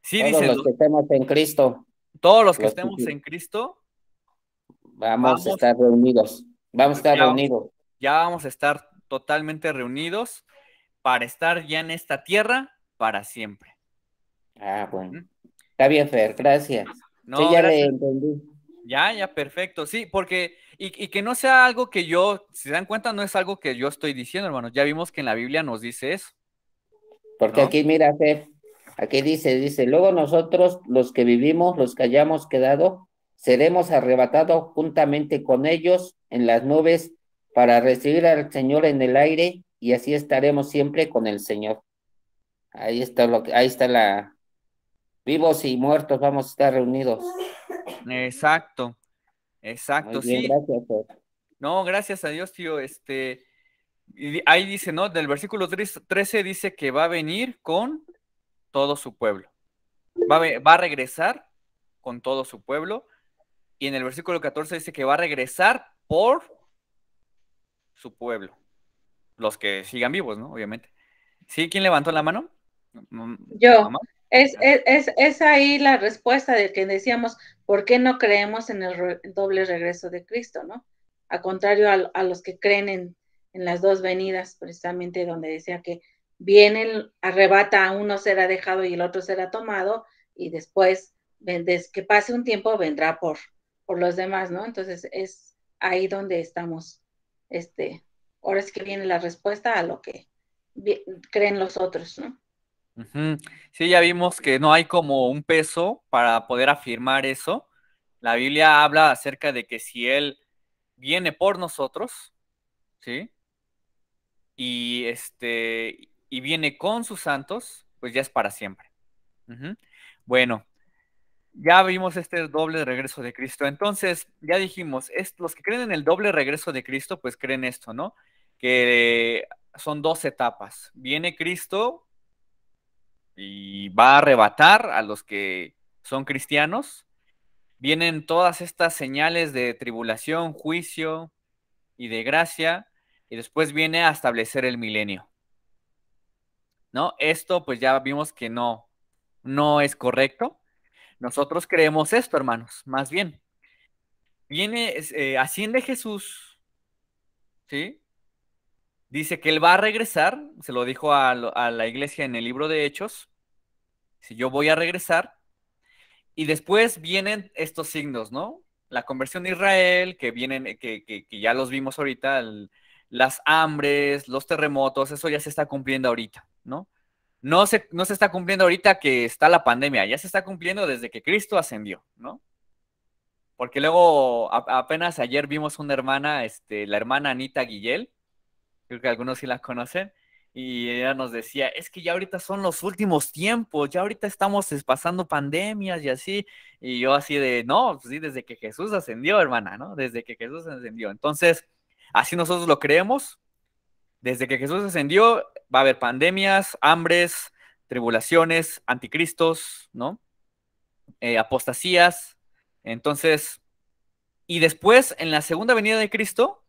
sí Todos dicen, los que estemos en Cristo, todos los que los que estemos en Cristo, vamos a vamos, estar reunidos. Vamos a estar ya, reunidos. ya vamos a estar totalmente reunidos para estar ya en esta tierra para siempre. Ah, bueno. ¿Mm? Está bien, Fer, gracias. Sí, No, ya le gracias. entendí. Ya, perfecto. Sí, porque, y que no sea algo que yo, si se dan cuenta, no es algo que yo estoy diciendo, hermanos. Ya vimos que en la Biblia nos dice eso, Porque ¿no? aquí, mira, Fer, aquí dice, luego nosotros, los que vivimos, los que hayamos quedado, seremos arrebatados juntamente con ellos en las nubes para recibir al Señor en el aire y así estaremos siempre con el Señor. Ahí está vivos y muertos vamos a estar reunidos. Exacto, Muy exacto, bien, sí. gracias, Fer. No, gracias a Dios, tío. Y ahí dice, ¿no? Del versículo 13 dice que va a venir con todo su pueblo. Va a regresar con todo su pueblo. Y en el versículo 14 dice que va a regresar por su pueblo. Los que sigan vivos, ¿no? Obviamente. ¿Sí? ¿Quién levantó la mano? Yo, ¿Mamá? es ahí la respuesta de que decíamos, ¿por qué no creemos en el doble regreso de Cristo, no? A contrario a los que creen en las dos venidas, precisamente donde decía que viene, arrebata, a uno será dejado y el otro será tomado, y después, que pase un tiempo, vendrá por los demás, ¿no? Entonces es ahí donde estamos, ahora sí que viene la respuesta a lo que creen los otros, ¿no? Ujú. Sí, ya vimos que no hay como un peso para poder afirmar eso. La Biblia habla acerca de que si Él viene por nosotros, ¿sí? Y viene con sus santos, pues ya es para siempre. Ujú. Bueno, ya vimos este doble regreso de Cristo. Entonces, ya dijimos, los que creen en el doble regreso de Cristo, pues creen esto, ¿no? Que son dos etapas. Viene Cristo y va a arrebatar a los que son cristianos. Vienen todas estas señales de tribulación, juicio y de gracia, y después viene a establecer el milenio, ¿no? Esto pues ya vimos que no es correcto. Nosotros creemos esto, hermanos, más bien. Asciende Jesús, ¿sí? Dice que Él va a regresar, se lo dijo a la iglesia en el libro de Hechos, si yo voy a regresar, y después vienen estos signos, ¿no? La conversión de Israel, que vienen, que ya los vimos ahorita, las hambres, los terremotos, eso ya se está cumpliendo ahorita, ¿no? No se está cumpliendo ahorita que está la pandemia, ya se está cumpliendo desde que Cristo ascendió, ¿no? Porque luego apenas ayer vimos una hermana, la hermana Anita Guillel, creo que algunos sí la conocen, y ella nos decía, es que ya ahorita son los últimos tiempos, ya ahorita estamos pasando pandemias y así, y yo así de, no, pues sí, desde que Jesús ascendió, hermana, ¿no? Desde que Jesús ascendió. Entonces, así nosotros lo creemos, desde que Jesús ascendió va a haber pandemias, hambres, tribulaciones, anticristos, ¿no? Apostasías. Entonces, y después, en la segunda venida de Cristo,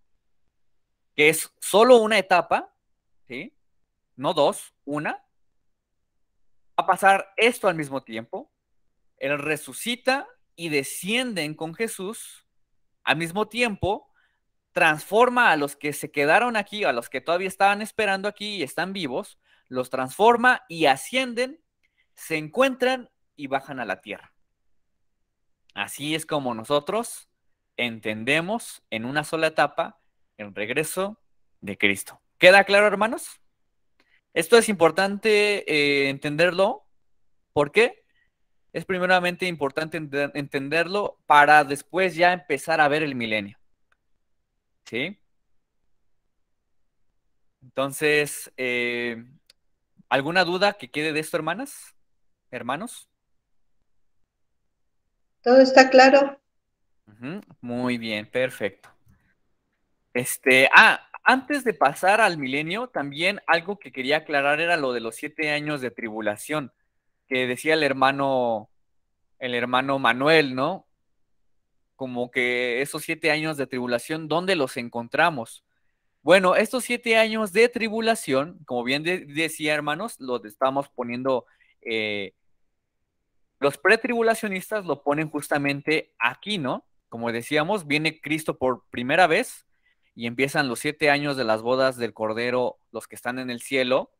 que es solo una etapa, ¿sí? No dos, una, va a pasar esto al mismo tiempo. Él resucita y descienden con Jesús al mismo tiempo, transforma a los que se quedaron aquí, a los que todavía estaban esperando aquí y están vivos, los transforma y ascienden, se encuentran y bajan a la tierra. Así es como nosotros entendemos en una sola etapa el regreso de Cristo. ¿Queda claro, hermanos? Esto es importante entenderlo. ¿Por qué? Es primeramente importante entenderlo para después ya empezar a ver el milenio. ¿Sí? Entonces, ¿alguna duda que quede de esto, hermanas? ¿Hermanos? ¿Todo está claro? Muy bien, perfecto. Antes de pasar al milenio, también algo que quería aclarar era lo de los 7 años de tribulación, que decía el hermano Manuel, ¿no? Como que esos 7 años de tribulación, ¿dónde los encontramos? Bueno, estos 7 años de tribulación, como bien decía, hermanos, lo estamos poniendo, los pretribulacionistas lo ponen justamente aquí, ¿no? Como decíamos, viene Cristo por primera vez y empiezan los 7 años de las bodas del Cordero, los que están en el cielo,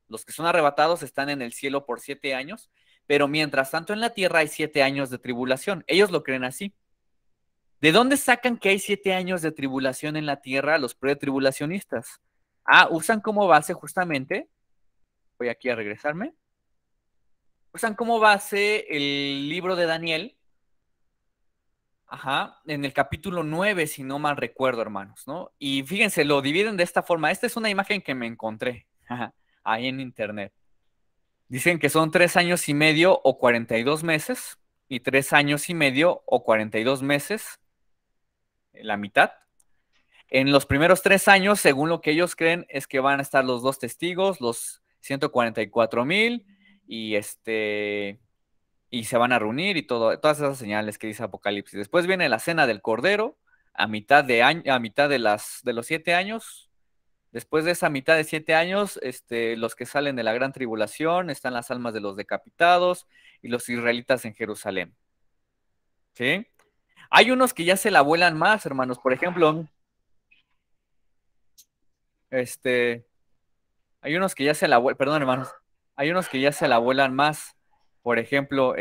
los que son arrebatados están en el cielo por 7 años, pero mientras tanto en la tierra hay 7 años de tribulación. Ellos lo creen así. ¿De dónde sacan que hay 7 años de tribulación en la tierra los pretribulacionistas? Usan como base justamente, voy aquí a regresarme, usan como base el libro de Daniel, en el capítulo 9, si no mal recuerdo, hermanos, ¿no? Y fíjense, lo dividen de esta forma. Esta es una imagen que me encontré ahí en internet. Dicen que son 3 años y medio o 42 meses y 3 años y medio o 42 meses, la mitad. En los primeros 3 años, según lo que ellos creen, es que van a estar los dos testigos, los 144,000, y se van a reunir y todas esas señales que dice Apocalipsis. Después viene la cena del Cordero a mitad de año, a mitad de los 7 años. Después de esa mitad de 7 años, los que salen de la gran tribulación, están las almas de los decapitados y los israelitas en Jerusalén. ¿Sí? Hay unos que ya se la vuelan más, hermanos. Por ejemplo, hay unos que ya se la vuelan, perdón, hermanos. Hay unos que ya se la vuelan más. Por ejemplo,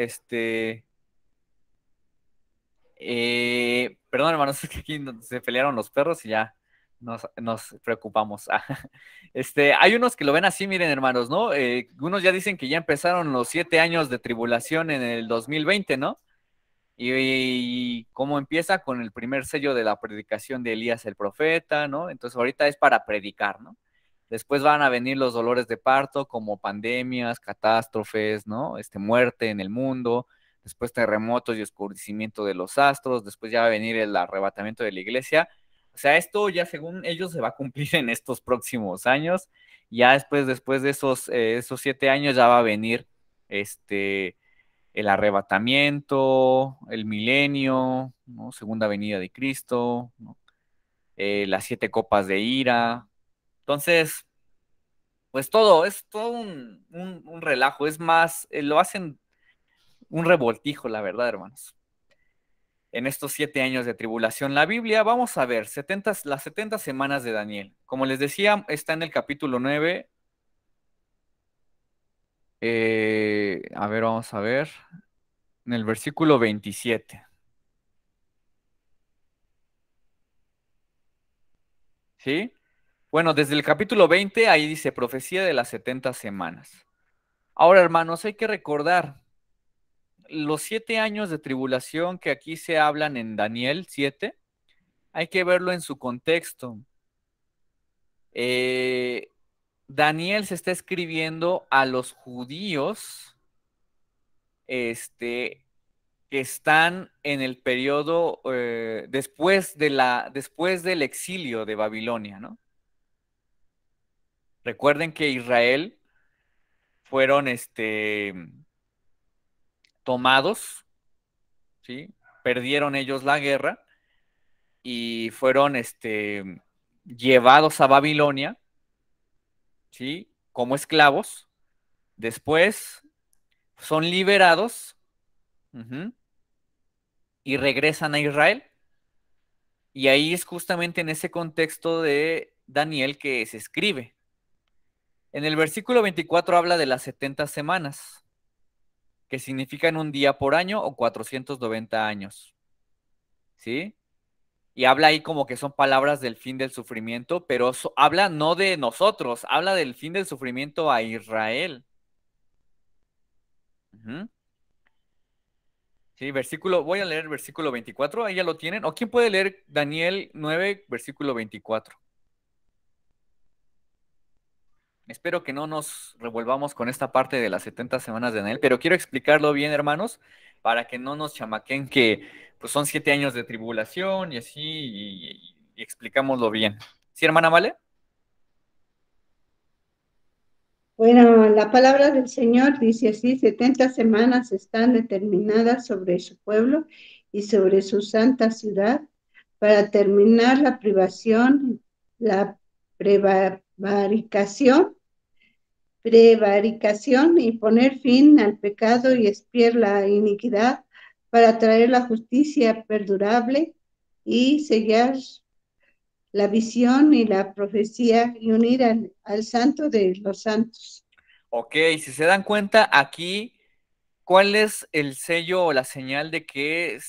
perdón, hermanos, es que aquí se pelearon los perros y ya nos preocupamos. Hay unos que lo ven así, miren, hermanos, ¿no? Unos ya dicen que ya empezaron los 7 años de tribulación en el 2020, ¿no? Y cómo empieza con el primer sello de la predicación de Elías el profeta, ¿no? Entonces ahorita es para predicar, ¿no? Después van a venir los dolores de parto como pandemias, catástrofes, ¿no? Muerte en el mundo, después terremotos y oscurecimiento de los astros, después ya va a venir el arrebatamiento de la iglesia. O sea, esto ya según ellos se va a cumplir en estos próximos años. Ya después de esos 7 años ya va a venir el arrebatamiento, el milenio, ¿no? Segunda venida de Cristo, ¿no? Las 7 copas de ira. Entonces, pues es todo un relajo, es más, lo hacen un revoltijo, la verdad, hermanos. En estos 7 años de tribulación, la Biblia, vamos a ver, las 70 semanas de Daniel. Como les decía, está en el capítulo 9. A ver, vamos a ver. En el versículo 27. ¿Sí? Bueno, desde el capítulo 20, ahí dice profecía de las 70 semanas. Ahora, hermanos, hay que recordar los 7 años de tribulación que aquí se hablan en Daniel 7, hay que verlo en su contexto. Daniel se está escribiendo a los judíos que están en el periodo después del exilio de Babilonia, ¿no? Recuerden que Israel fueron tomados, ¿sí? Perdieron ellos la guerra y fueron llevados a Babilonia, ¿sí? Como esclavos. Después son liberados y regresan a Israel. Y ahí es justamente en ese contexto de Daniel que se escribe. En el versículo 24 habla de las 70 semanas, que significan un día por año o 490 años. ¿Sí? Y habla ahí como que son palabras del fin del sufrimiento, pero habla no de nosotros, habla del fin del sufrimiento a Israel. Sí, voy a leer el versículo 24, ahí ya lo tienen. ¿O quién puede leer Daniel 9, versículo 24? Espero que no nos revolvamos con esta parte de las 70 semanas de Daniel, pero quiero explicarlo bien, hermanos, para que no nos chamaquen que pues, son 7 años de tribulación y así, y explicámoslo bien. ¿Sí, hermana Vale? Bueno, la palabra del Señor dice así: 70 semanas están determinadas sobre su pueblo y sobre su santa ciudad para terminar la privación, la prevaricación y poner fin al pecado y expiar la iniquidad, para traer la justicia perdurable y sellar la visión y la profecía y unir al santo de los santos. Ok, si se dan cuenta aquí, ¿cuál es el sello o la señal de que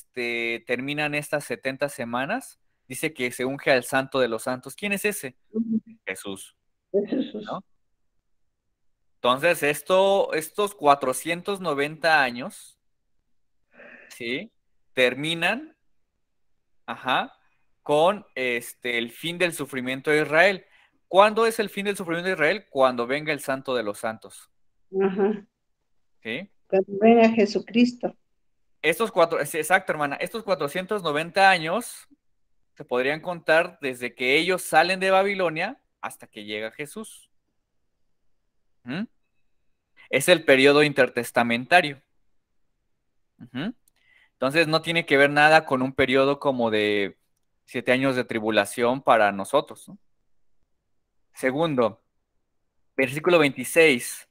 terminan estas 70 semanas? Dice que se unge al santo de los santos. ¿Quién es ese? Jesús, ¿no? Entonces, estos 490 años, ¿sí? Terminan, con el fin del sufrimiento de Israel. ¿Cuándo es el fin del sufrimiento de Israel? Cuando venga el santo de los santos. ¿Sí? Cuando venga Jesucristo. Exacto, hermana. Estos 490 años se podrían contar desde que ellos salen de Babilonia hasta que llega Jesús. Es el periodo intertestamentario. Entonces no tiene que ver nada con un periodo como de 7 años de tribulación para nosotros, ¿no? Segundo, versículo 26.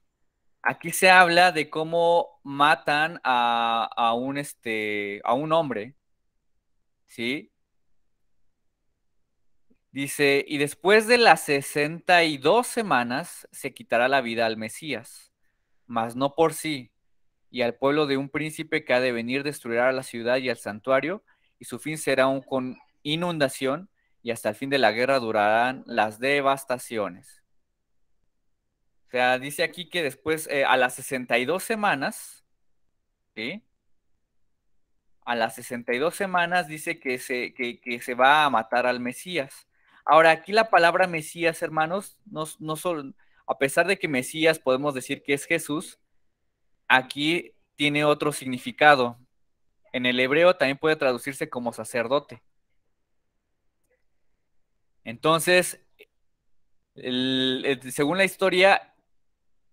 Aquí se habla de cómo matan a un hombre, ¿sí? Dice, y después de las 62 semanas se quitará la vida al Mesías, mas no por sí, y al pueblo de un príncipe que ha de venir destruirá a la ciudad y al santuario, y su fin será con inundación, y hasta el fin de la guerra durarán las devastaciones. O sea, dice aquí que después, a las 62 semanas, ¿sí? A las 62 semanas dice que se va a matar al Mesías. Ahora, aquí la palabra Mesías, hermanos, no solo, a pesar de que Mesías podemos decir que es Jesús, aquí tiene otro significado. En el hebreo también puede traducirse como sacerdote. Entonces, según la historia,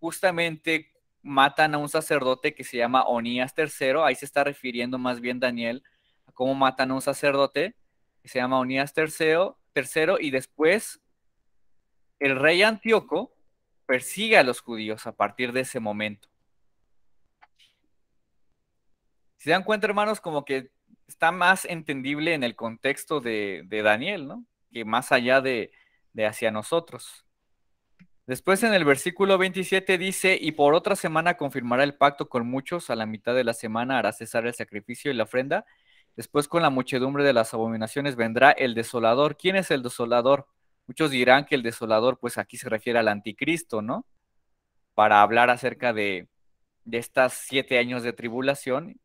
justamente matan a un sacerdote que se llama Onías III. Ahí se está refiriendo más bien Daniel a cómo matan a un sacerdote que se llama Onías III, y después el rey Antíoco persigue a los judíos a partir de ese momento. Si se dan cuenta, hermanos, como que está más entendible en el contexto de Daniel, ¿no? Que más allá de hacia nosotros. Después en el versículo 27 dice, y por otra semana confirmará el pacto con muchos, a la mitad de la semana hará cesar el sacrificio y la ofrenda, después con la muchedumbre de las abominaciones vendrá el desolador. ¿Quién es el desolador? Muchos dirán que el desolador, pues aquí se refiere al anticristo, ¿no? Para hablar acerca de estas 7 años de tribulación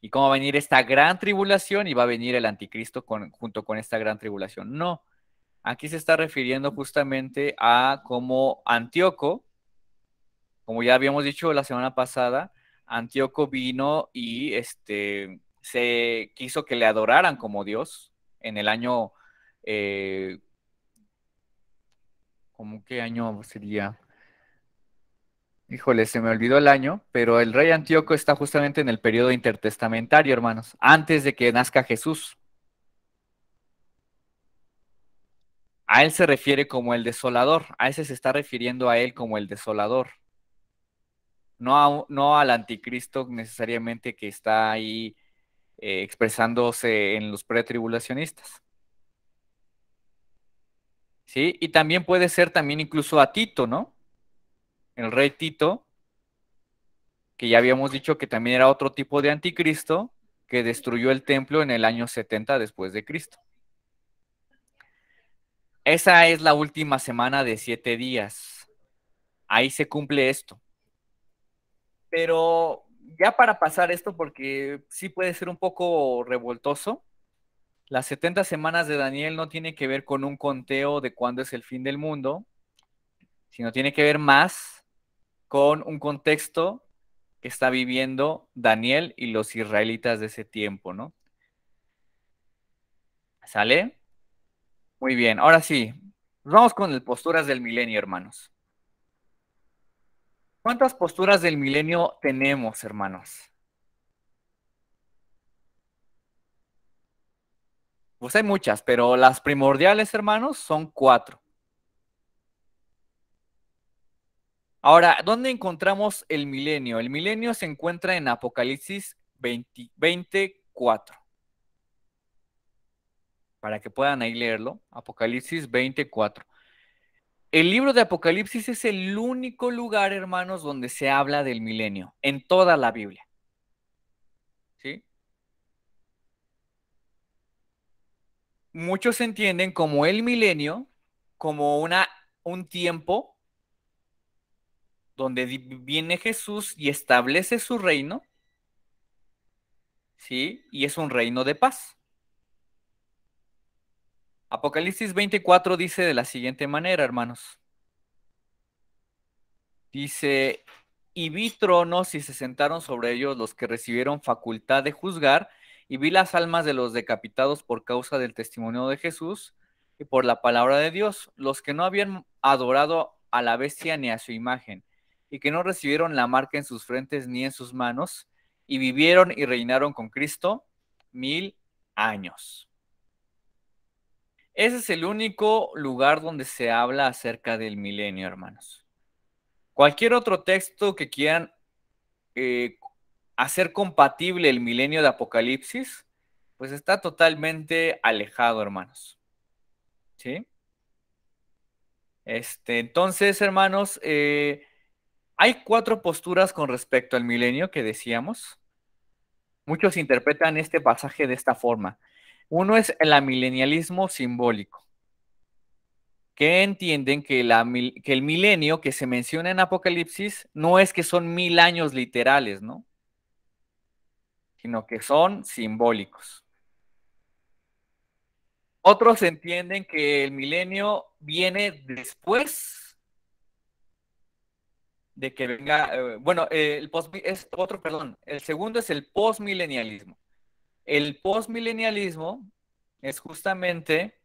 y cómo va a venir esta gran tribulación y va a venir el anticristo junto con esta gran tribulación. No. Aquí se está refiriendo justamente a cómo Antíoco, como ya habíamos dicho la semana pasada, Antíoco vino y se quiso que le adoraran como Dios en el año, ¿cómo qué año sería? Híjole, se me olvidó el año, pero el rey Antíoco está justamente en el periodo intertestamentario, hermanos, antes de que nazca Jesús. A él se refiere como el desolador, a ese se está refiriendo a él como el desolador. No al anticristo necesariamente que está ahí expresándose en los pretribulacionistas. ¿Sí? Y también puede ser también incluso a Tito, ¿no? El rey Tito, que ya habíamos dicho que también era otro tipo de anticristo que destruyó el templo en el año 70 después de Cristo. Esa es la última semana de 7 días. Ahí se cumple esto. Pero ya para pasar esto, porque sí puede ser un poco revoltoso, las 70 semanas de Daniel no tiene que ver con un conteo de cuándo es el fin del mundo, sino tiene que ver más con un contexto que está viviendo Daniel y los israelitas de ese tiempo, ¿no? ¿Sale? Muy bien, ahora sí, vamos con las posturas del milenio, hermanos. ¿Cuántas posturas del milenio tenemos, hermanos? Pues hay muchas, pero las primordiales, hermanos, son 4. Ahora, ¿dónde encontramos el milenio? El milenio se encuentra en Apocalipsis 24. Para que puedan ahí leerlo, Apocalipsis 24. El libro de Apocalipsis es el único lugar, hermanos, donde se habla del milenio, en toda la Biblia. ¿Sí? Muchos entienden como el milenio, como un tiempo donde viene Jesús y establece su reino, ¿sí? Y es un reino de paz. Apocalipsis 24 dice de la siguiente manera, hermanos. Dice, y vi tronos y se sentaron sobre ellos los que recibieron facultad de juzgar, y vi las almas de los decapitados por causa del testimonio de Jesús y por la palabra de Dios, los que no habían adorado a la bestia ni a su imagen, y que no recibieron la marca en sus frentes ni en sus manos, y vivieron y reinaron con Cristo 1000 años. Ese es el único lugar donde se habla acerca del milenio, hermanos. Cualquier otro texto que quieran hacer compatible el milenio de Apocalipsis, pues está totalmente alejado, hermanos. ¿Sí? Entonces, hermanos, hay 4 posturas con respecto al milenio que decíamos. Muchos interpretan este pasaje de esta forma. Uno es el amilenialismo simbólico, que entienden que, que el milenio que se menciona en Apocalipsis no es que son 1000 años literales, ¿no? Sino que son simbólicos. Otros entienden que el milenio viene después de que venga, el segundo es el postmilenialismo. El postmilenialismo es justamente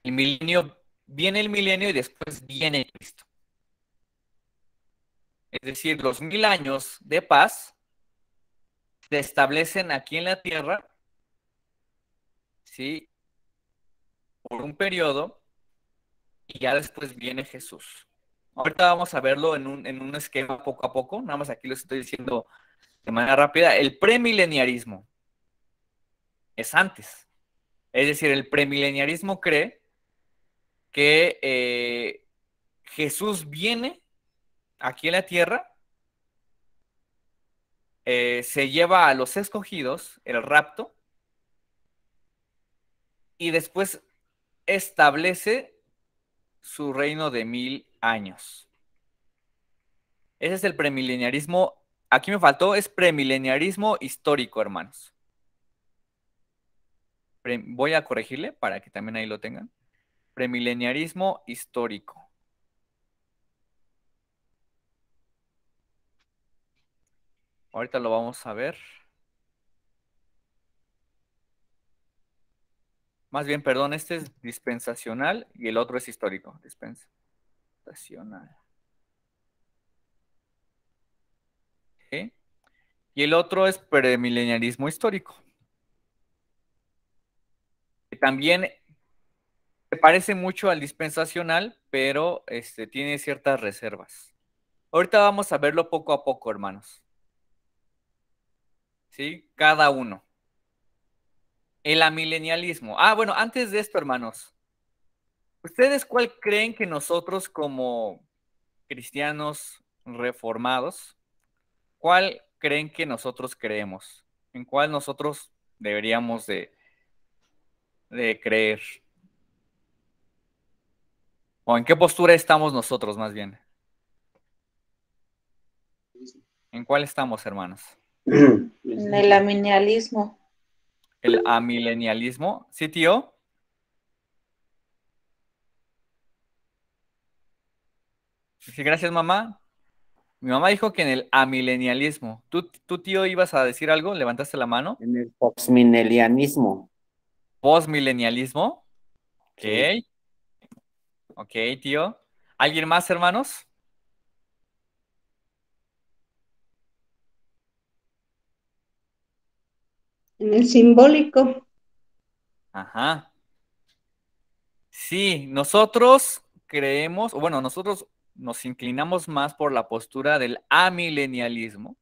el milenio, viene el milenio y después viene Cristo. Es decir, los 1000 años de paz se establecen aquí en la tierra, ¿sí? Por un periodo y ya después viene Jesús. Ahorita vamos a verlo en un esquema poco a poco, nada más aquí lo estoy diciendo de manera rápida. El premileniarismo es antes. Es decir, el premileniarismo cree que Jesús viene aquí en la tierra, se lleva a los escogidos, el rapto, y después establece su reino de 1000 años. Ese es el premileniarismo. Aquí me faltó, es premileniarismo histórico, hermanos. Voy a corregirle para que también ahí lo tengan. Premileniarismo histórico. Ahorita lo vamos a ver. Más bien, perdón, este es dispensacional y el otro es histórico. Dispensacional. ¿Sí? Y el otro es premileniarismo histórico. Que también se parece mucho al dispensacional, pero tiene ciertas reservas. Ahorita vamos a verlo poco a poco, hermanos. ¿Sí? Cada uno. El amilenialismo. Bueno, antes de esto, hermanos, ¿ustedes cuál creen que nosotros como cristianos reformados, cuál creen que nosotros creemos? ¿En cuál nosotros deberíamos de creer? ¿O en qué postura estamos nosotros, más bien? ¿En cuál estamos, hermanos? En el amilenialismo. ¿El amilenialismo? ¿Sí, tío? Sí, gracias, mamá. Mi mamá dijo que en el amilenialismo. ¿Tú, tío, ibas a decir algo? ¿Levantaste la mano? En el postmilenialismo. ¿Postmilenialismo? Ok. Sí. Ok, tío. ¿Alguien más, hermanos? En el simbólico. Ajá. Sí, nosotros creemos, o bueno, nosotros nos inclinamos más por la postura del amilenialismo,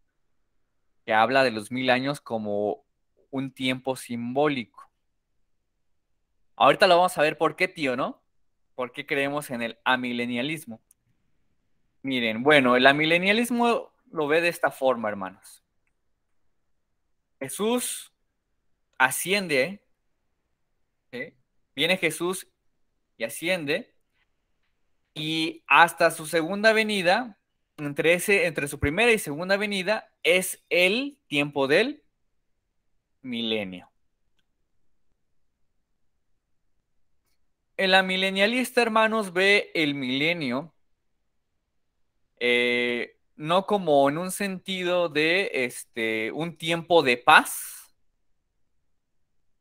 que habla de los 1000 años como un tiempo simbólico. Ahorita lo vamos a ver por qué, tío, ¿no? ¿Por qué creemos en el amilenialismo? Miren, bueno, el amilenialismo lo ve de esta forma, hermanos. Jesús asciende, ¿sí? Viene Jesús y asciende, y hasta su segunda venida, entre su primera y segunda venida, es el tiempo del milenio. El amilenialista, hermanos, ve el milenio no como en un sentido de un tiempo de paz,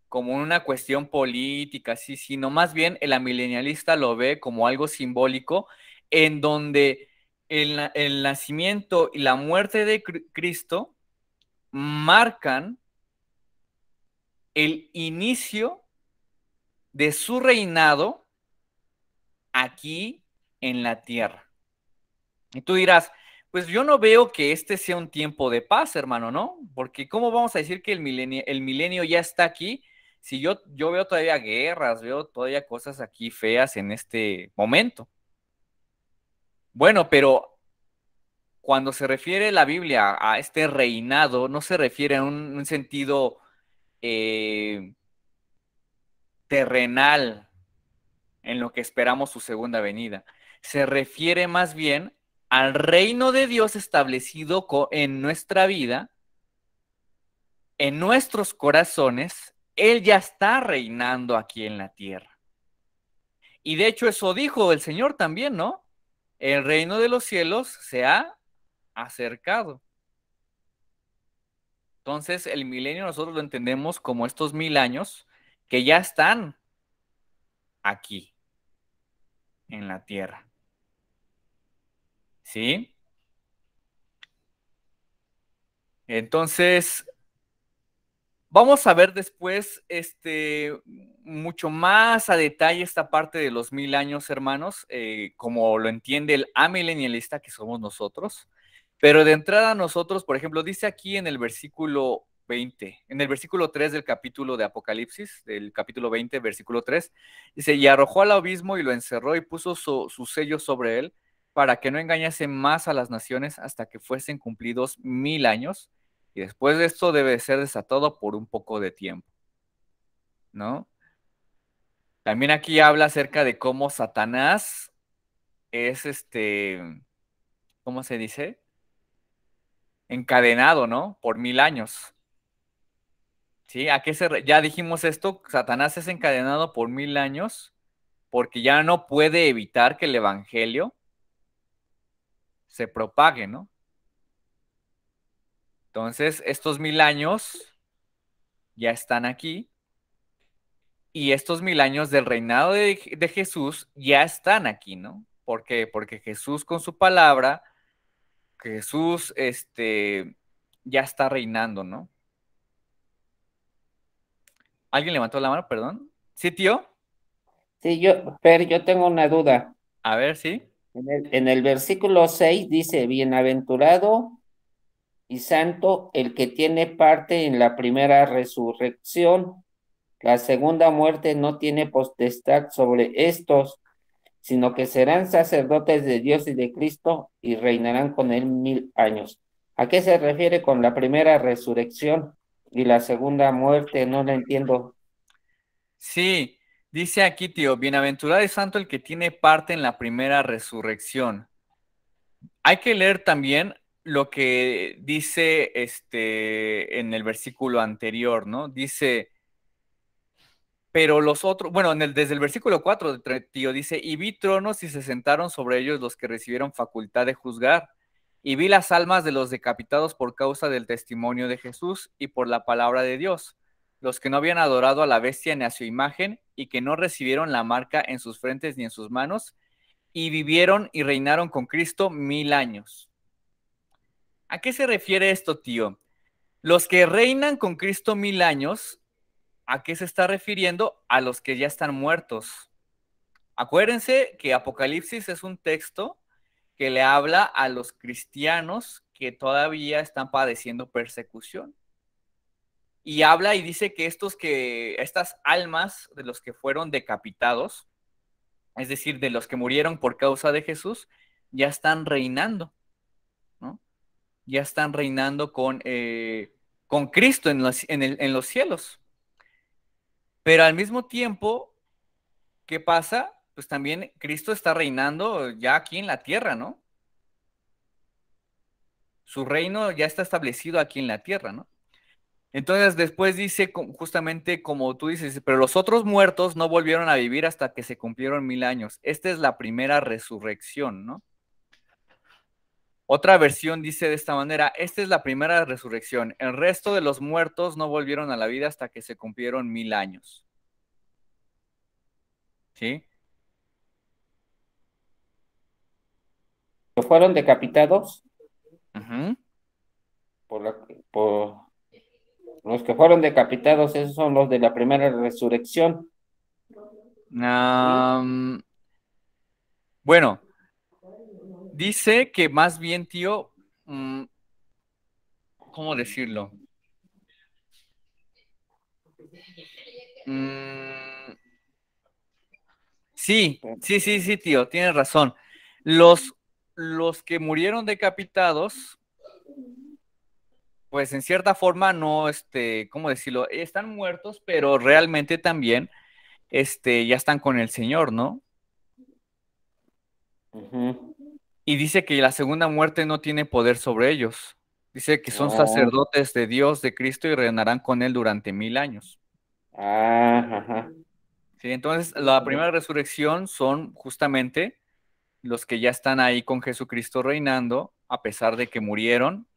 como una cuestión política, sí, sino más bien el amilenialista lo ve como algo simbólico en donde el nacimiento y la muerte de Cristo marcan el inicio de su reinado aquí en la tierra. Y tú dirás, pues yo no veo que este sea un tiempo de paz, hermano, ¿no? Porque ¿cómo vamos a decir que el milenio ya está aquí si yo veo todavía guerras, veo todavía cosas aquí feas en este momento? Bueno, pero cuando se refiere la Biblia a este reinado, no se refiere a un sentido terrenal en lo que esperamos su segunda venida. Se refiere más bien al reino de Dios establecido en nuestra vida, en nuestros corazones. Él ya está reinando aquí en la tierra. Y de hecho eso dijo el Señor también, ¿no? El reino de los cielos se ha acercado. Entonces el milenio nosotros lo entendemos como estos 1000 años que ya están aquí en la tierra. ¿Sí? Entonces, vamos a ver después mucho más a detalle esta parte de los 1000 años, hermanos, como lo entiende el amilenialista que somos nosotros. Pero de entrada nosotros, por ejemplo, dice aquí en el versículo 20, en el versículo 3 del capítulo de Apocalipsis, del capítulo 20, versículo 3, dice, y arrojó al abismo y lo encerró y puso su sello sobre él para que no engañase más a las naciones hasta que fuesen cumplidos 1000 años. Y después de esto debe ser desatado por un poco de tiempo, ¿no? También aquí habla acerca de cómo Satanás es ¿cómo se dice? Encadenado, ¿no? Por 1000 años. ¿Sí? Ya dijimos esto, Satanás es encadenado por 1000 años porque ya no puede evitar que el evangelio se propague, ¿no? Entonces, estos 1000 años ya están aquí. Y estos 1000 años del reinado de Jesús ya están aquí, ¿no? ¿Por qué? Porque Jesús con su palabra, Jesús ya está reinando, ¿no? ¿Alguien levantó la mano? Perdón. ¿Sí, tío? Sí, yo tengo una duda. A ver, ¿sí? En el versículo 6 dice, bienaventurado y santo el que tiene parte en la primera resurrección. La segunda muerte no tiene potestad sobre estos, sino que serán sacerdotes de Dios y de Cristo y reinarán con él 1000 años. ¿A qué se refiere con la primera resurrección y la segunda muerte? No la entiendo. Sí, dice aquí, tío, bienaventurado y santo el que tiene parte en la primera resurrección. Hay que leer también lo que dice en el versículo anterior, ¿no? Dice, pero los otros, bueno, desde el versículo 4, tío, dice, y vi tronos y se sentaron sobre ellos los que recibieron facultad de juzgar, y vi las almas de los decapitados por causa del testimonio de Jesús y por la palabra de Dios, los que no habían adorado a la bestia ni a su imagen, y que no recibieron la marca en sus frentes ni en sus manos, y vivieron y reinaron con Cristo 1000 años. ¿A qué se refiere esto, tío? Los que reinan con Cristo 1000 años, ¿a qué se está refiriendo? A los que ya están muertos. Acuérdense que Apocalipsis es un texto que le habla a los cristianos que todavía están padeciendo persecución. Y habla y dice que estas almas de los que fueron decapitados, es decir, de los que murieron por causa de Jesús, ya están reinando, ¿no? Ya están reinando con Cristo en los cielos. Pero al mismo tiempo, ¿qué pasa? Pues también Cristo está reinando ya aquí en la tierra, ¿no? Su reino ya está establecido aquí en la tierra, ¿no? Entonces después dice justamente como tú dices, pero los otros muertos no volvieron a vivir hasta que se cumplieron 1000 años. Esta es la primera resurrección, ¿no? Otra versión dice de esta manera, esta es la primera resurrección. El resto de los muertos no volvieron a la vida hasta que se cumplieron 1000 años. ¿Sí? ¿Fueron decapitados? Uh-huh. Por los que fueron decapitados, esos son los de la primera resurrección. Bueno, dice que más bien, tío, ¿cómo decirlo? Sí, tío, tienes razón. Los que murieron decapitados, pues en cierta forma no, ¿cómo decirlo? Están muertos, pero realmente también ya están con el Señor, ¿no? Ujú. Y dice que la segunda muerte no tiene poder sobre ellos. Dice que son Oh, sacerdotes de Dios, de Cristo, y reinarán con Él durante 1000 años. ajá. ¿Sí? Entonces, la primera resurrección son justamente los que ya están ahí con Jesucristo reinando, a pesar de que murieron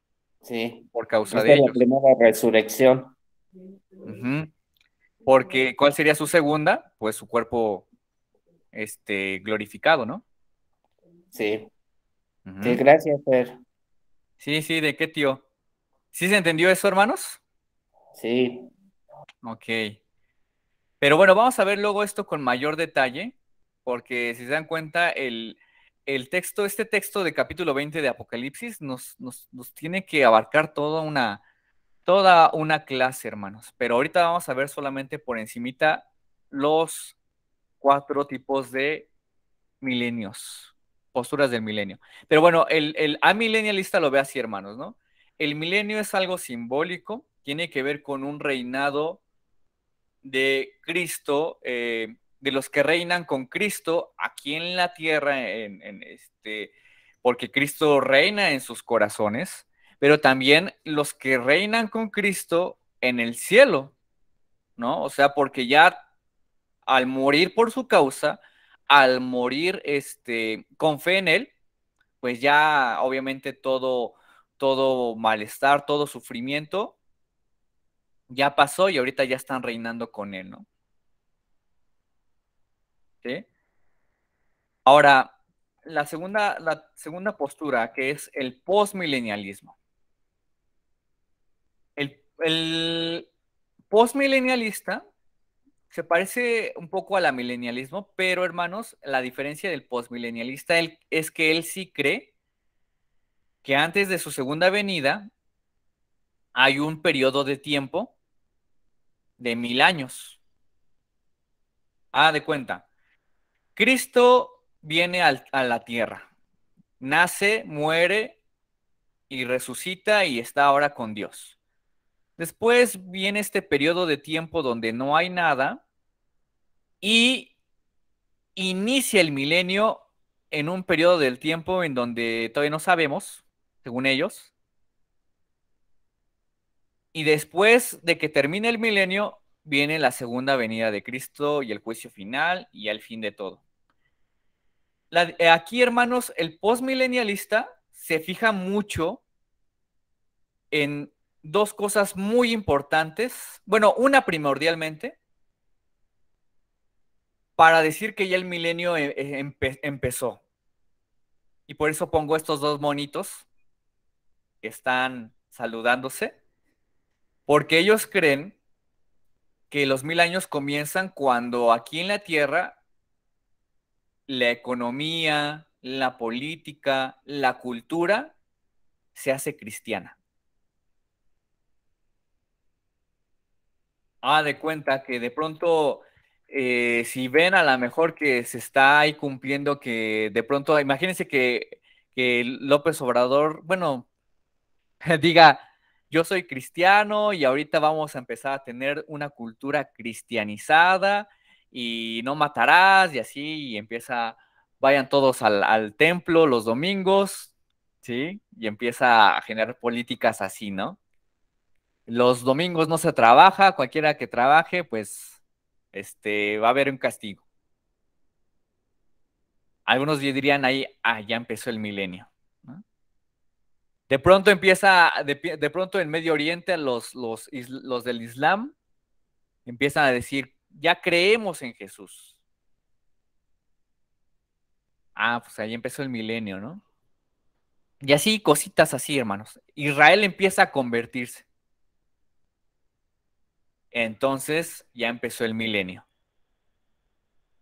Sí, por causa esta de es la ellos. primera resurrección. Ujú. Porque, ¿cuál sería su segunda? Pues su cuerpo, glorificado, ¿no? Sí, sí, Ujú. gracias, Fer. Sí, sí, ¿de qué, tío? ¿Sí se entendió eso, hermanos? Sí, Ok. Pero bueno, vamos a ver luego esto con mayor detalle, porque si se dan cuenta, el texto, este texto de capítulo 20 de Apocalipsis nos tiene que abarcar toda una clase, hermanos. Pero ahorita vamos a ver solamente por encimita los 4 tipos de milenios, posturas del milenio. Pero bueno, el amilenialista lo ve así, hermanos, ¿no? El milenio es algo simbólico, tiene que ver con un reinado de Cristo, de los que reinan con Cristo aquí en la tierra, porque Cristo reina en sus corazones, pero también los que reinan con Cristo en el cielo, ¿no? O sea, porque ya al morir por su causa, al morir con fe en Él, pues ya obviamente todo malestar, todo sufrimiento ya pasó y ahorita ya están reinando con Él, ¿no? ¿Sí? Ahora, la segunda postura, que es el postmilenialismo. El postmilenialista se parece un poco al milenialismo, pero hermanos, la diferencia del postmilenialista es que él sí cree que antes de su segunda venida hay un periodo de tiempo de 1000 años. De cuenta, Cristo viene a la tierra, nace, muere y resucita y está ahora con Dios. Después viene este periodo de tiempo donde no hay nada y inicia el milenio en un periodo del tiempo en donde todavía no sabemos, según ellos, y después de que termine el milenio viene la segunda venida de Cristo y el juicio final y el fin de todo. Aquí, hermanos, el postmilenialista se fija mucho en dos cosas muy importantes. Bueno, una primordialmente, para decir que ya el milenio empezó. Y por eso pongo estos dos monitos que están saludándose, porque ellos creen que los 1000 años comienzan cuando aquí en la Tierra la economía, la política, la cultura se hace cristiana. De cuenta que de pronto, si ven a lo mejor que se está ahí cumpliendo, que de pronto, imagínense que López Obrador, bueno, diga, yo soy cristiano y ahorita vamos a empezar a tener una cultura cristianizada y no matarás y así, y vayan todos al templo los domingos, ¿sí? Y empieza a generar políticas así, ¿no? Los domingos no se trabaja, cualquiera que trabaje, pues, va a haber un castigo. Algunos dirían ahí, ya empezó el milenio, ¿no? De pronto de pronto en Medio Oriente los del Islam empiezan a decir, ya creemos en Jesús. Pues ahí empezó el milenio, ¿no? Y así, cositas así, hermanos. Israel empieza a convertirse. Entonces ya empezó el milenio.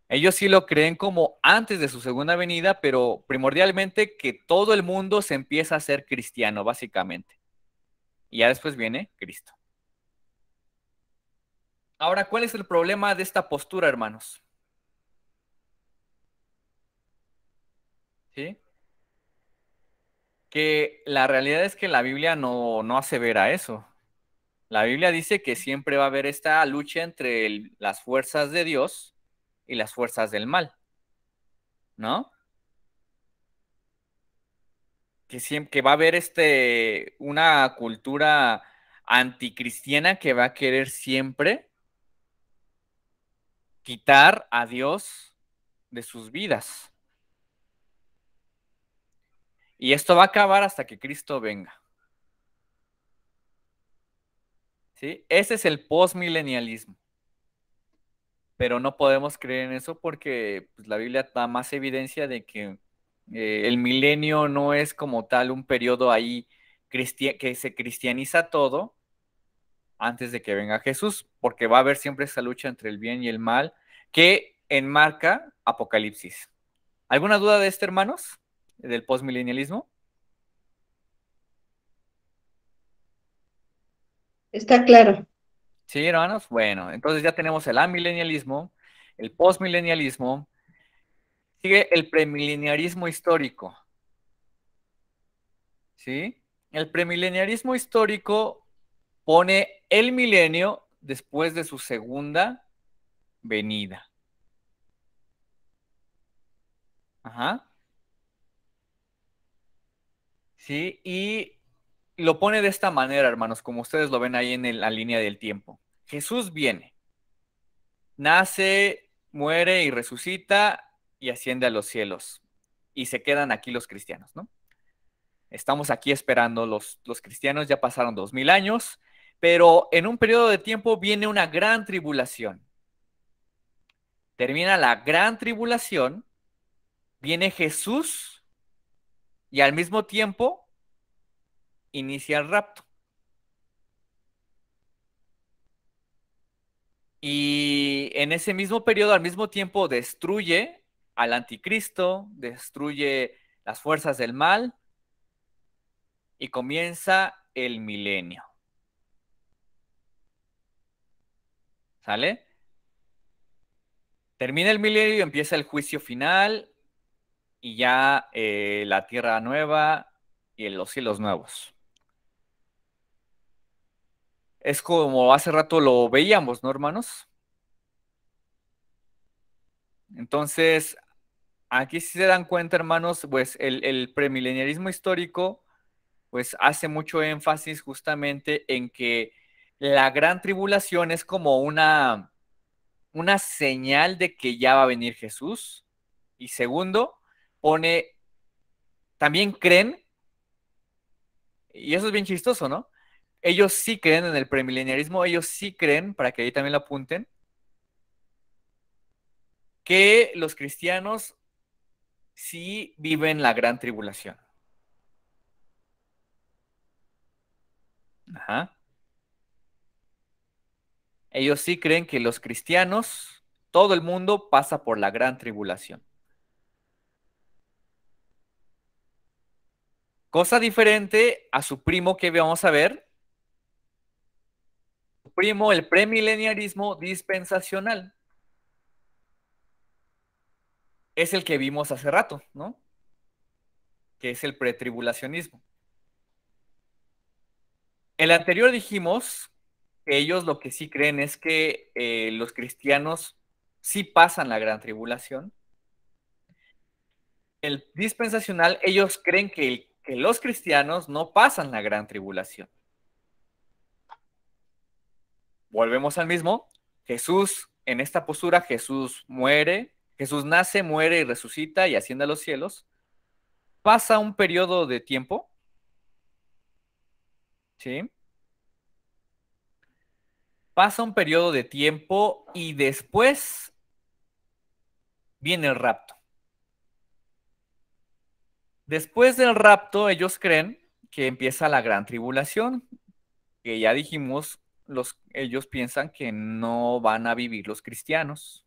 Ellos sí lo creen como antes de su segunda venida, pero primordialmente que todo el mundo se empieza a ser cristiano, básicamente. Y ya después viene Cristo. Ahora, ¿cuál es el problema de esta postura, hermanos? ¿Sí? Que la realidad es que la Biblia no asevera eso. La Biblia dice que siempre va a haber esta lucha entre las fuerzas de Dios y las fuerzas del mal, ¿no? Que va a haber una cultura anticristiana que va a querer siempre quitar a Dios de sus vidas. Y esto va a acabar hasta que Cristo venga. ¿Sí? Ese es el postmilenialismo. Pero no podemos creer en eso porque pues, la Biblia da más evidencia de que el milenio no es como tal un periodo ahí que se cristianiza todo antes de que venga Jesús, porque va a haber siempre esa lucha entre el bien y el mal que enmarca Apocalipsis. ¿Alguna duda de esto, hermanos? ¿Del postmilenialismo? Está claro. Sí, hermanos. Bueno, entonces ya tenemos el amilenialismo, el postmilenialismo, sigue el premileniarismo histórico. ¿Sí? El premileniarismo histórico pone el milenio después de su segunda venida. Ajá. Sí, y lo pone de esta manera, hermanos, como ustedes lo ven ahí en la línea del tiempo. Jesús viene, nace, muere y resucita y asciende a los cielos. Y se quedan aquí los cristianos, ¿no? Estamos aquí esperando los cristianos, ya pasaron 2000 años, pero en un periodo de tiempo viene una gran tribulación. Termina la gran tribulación, viene Jesús y al mismo tiempo inicia el rapto. Y en ese mismo periodo, al mismo tiempo, destruye al anticristo, destruye las fuerzas del mal y comienza el milenio. ¿Sale? Termina el milenio y empieza el juicio final y ya la tierra nueva y los cielos nuevos. Es como hace rato lo veíamos, ¿no, hermanos? Entonces, aquí sí se dan cuenta, hermanos, pues el premileniarismo histórico, pues hace mucho énfasis justamente en que la gran tribulación es como una señal de que ya va a venir Jesús. Y segundo, también creen, y eso es bien chistoso, ¿no? Ellos sí creen en el premileniarismo, ellos sí creen, para que ahí también lo apunten, que los cristianos sí viven la gran tribulación. Ajá. Ellos sí creen que los cristianos, todo el mundo pasa por la gran tribulación. Cosa diferente a su primo que vamos a ver, su primo, el premileniarismo dispensacional. Es el que vimos hace rato, ¿no? Que es el pretribulacionismo. El anterior dijimos que ellos lo que sí creen es que los cristianos sí pasan la gran tribulación. El dispensacional, ellos creen que los cristianos no pasan la gran tribulación. Volvemos al mismo. Jesús, en esta postura, Jesús muere, Jesús nace, muere y resucita y asciende a los cielos. Pasa un periodo de tiempo, ¿sí? Pasa un periodo de tiempo y después viene el rapto. Después del rapto, ellos creen que empieza la gran tribulación, que ya dijimos, ellos piensan que no van a vivir los cristianos.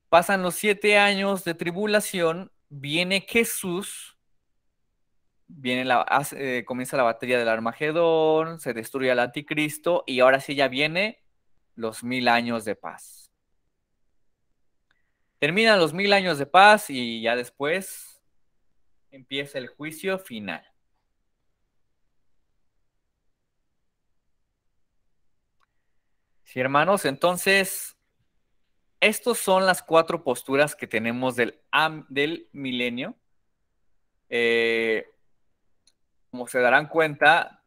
Pasan los 7 años de tribulación, viene Jesús, comienza la batalla del Armagedón, se destruye al anticristo y ahora sí ya viene los 1000 años de paz. Terminan los 1000 años de paz y ya después empieza el juicio final. Sí, hermanos, entonces Estas son las 4 posturas que tenemos del milenio. Como se darán cuenta,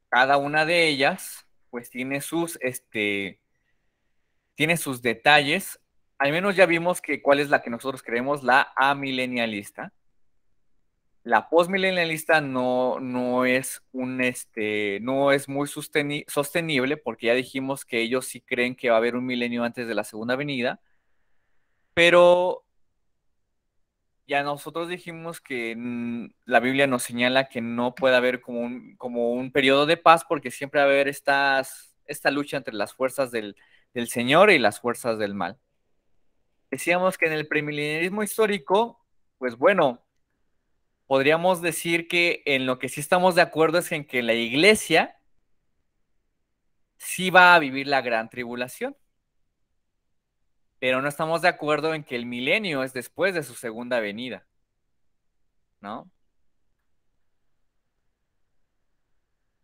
cada una de ellas pues tiene sus detalles. Al menos ya vimos cuál es la que nosotros creemos, la amilenialista. La postmilenialista no es muy sostenible, porque ya dijimos que ellos sí creen que va a haber un milenio antes de la segunda venida, pero ya nosotros dijimos que la Biblia nos señala que no puede haber como un periodo de paz, porque siempre va a haber esta lucha entre las fuerzas del Señor y las fuerzas del mal. Decíamos que en el premilenialismo histórico, pues bueno, podríamos decir que en lo que sí estamos de acuerdo es en que la iglesia sí va a vivir la gran tribulación, pero no estamos de acuerdo en que el milenio es después de su segunda venida, ¿no?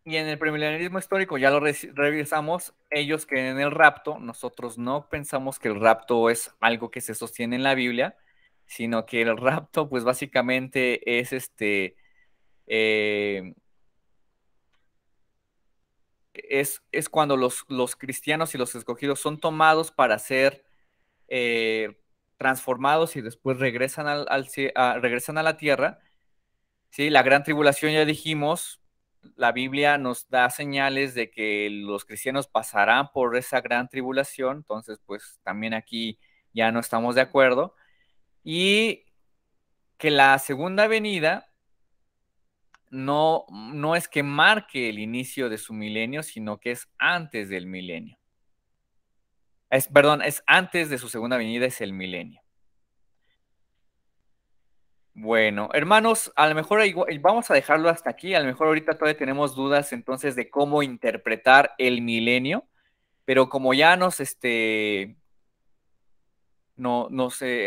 Y en el premilenialismo histórico, ya lo revisamos, ellos creen en el rapto, nosotros no pensamos que el rapto es algo que se sostiene en la Biblia, sino que el rapto, pues básicamente es cuando los cristianos y los escogidos son tomados para ser transformados y después regresan regresan a la tierra. Sí, la gran tribulación ya dijimos, la Biblia nos da señales de que los cristianos pasarán por esa gran tribulación, entonces pues también aquí ya no estamos de acuerdo. Y que la segunda venida no es que marque el inicio de su milenio, sino que es antes del milenio. Es antes de su segunda venida, es el milenio. Bueno, hermanos, a lo mejor vamos a dejarlo hasta aquí. A lo mejor ahorita todavía tenemos dudas entonces de cómo interpretar el milenio, pero como ya nos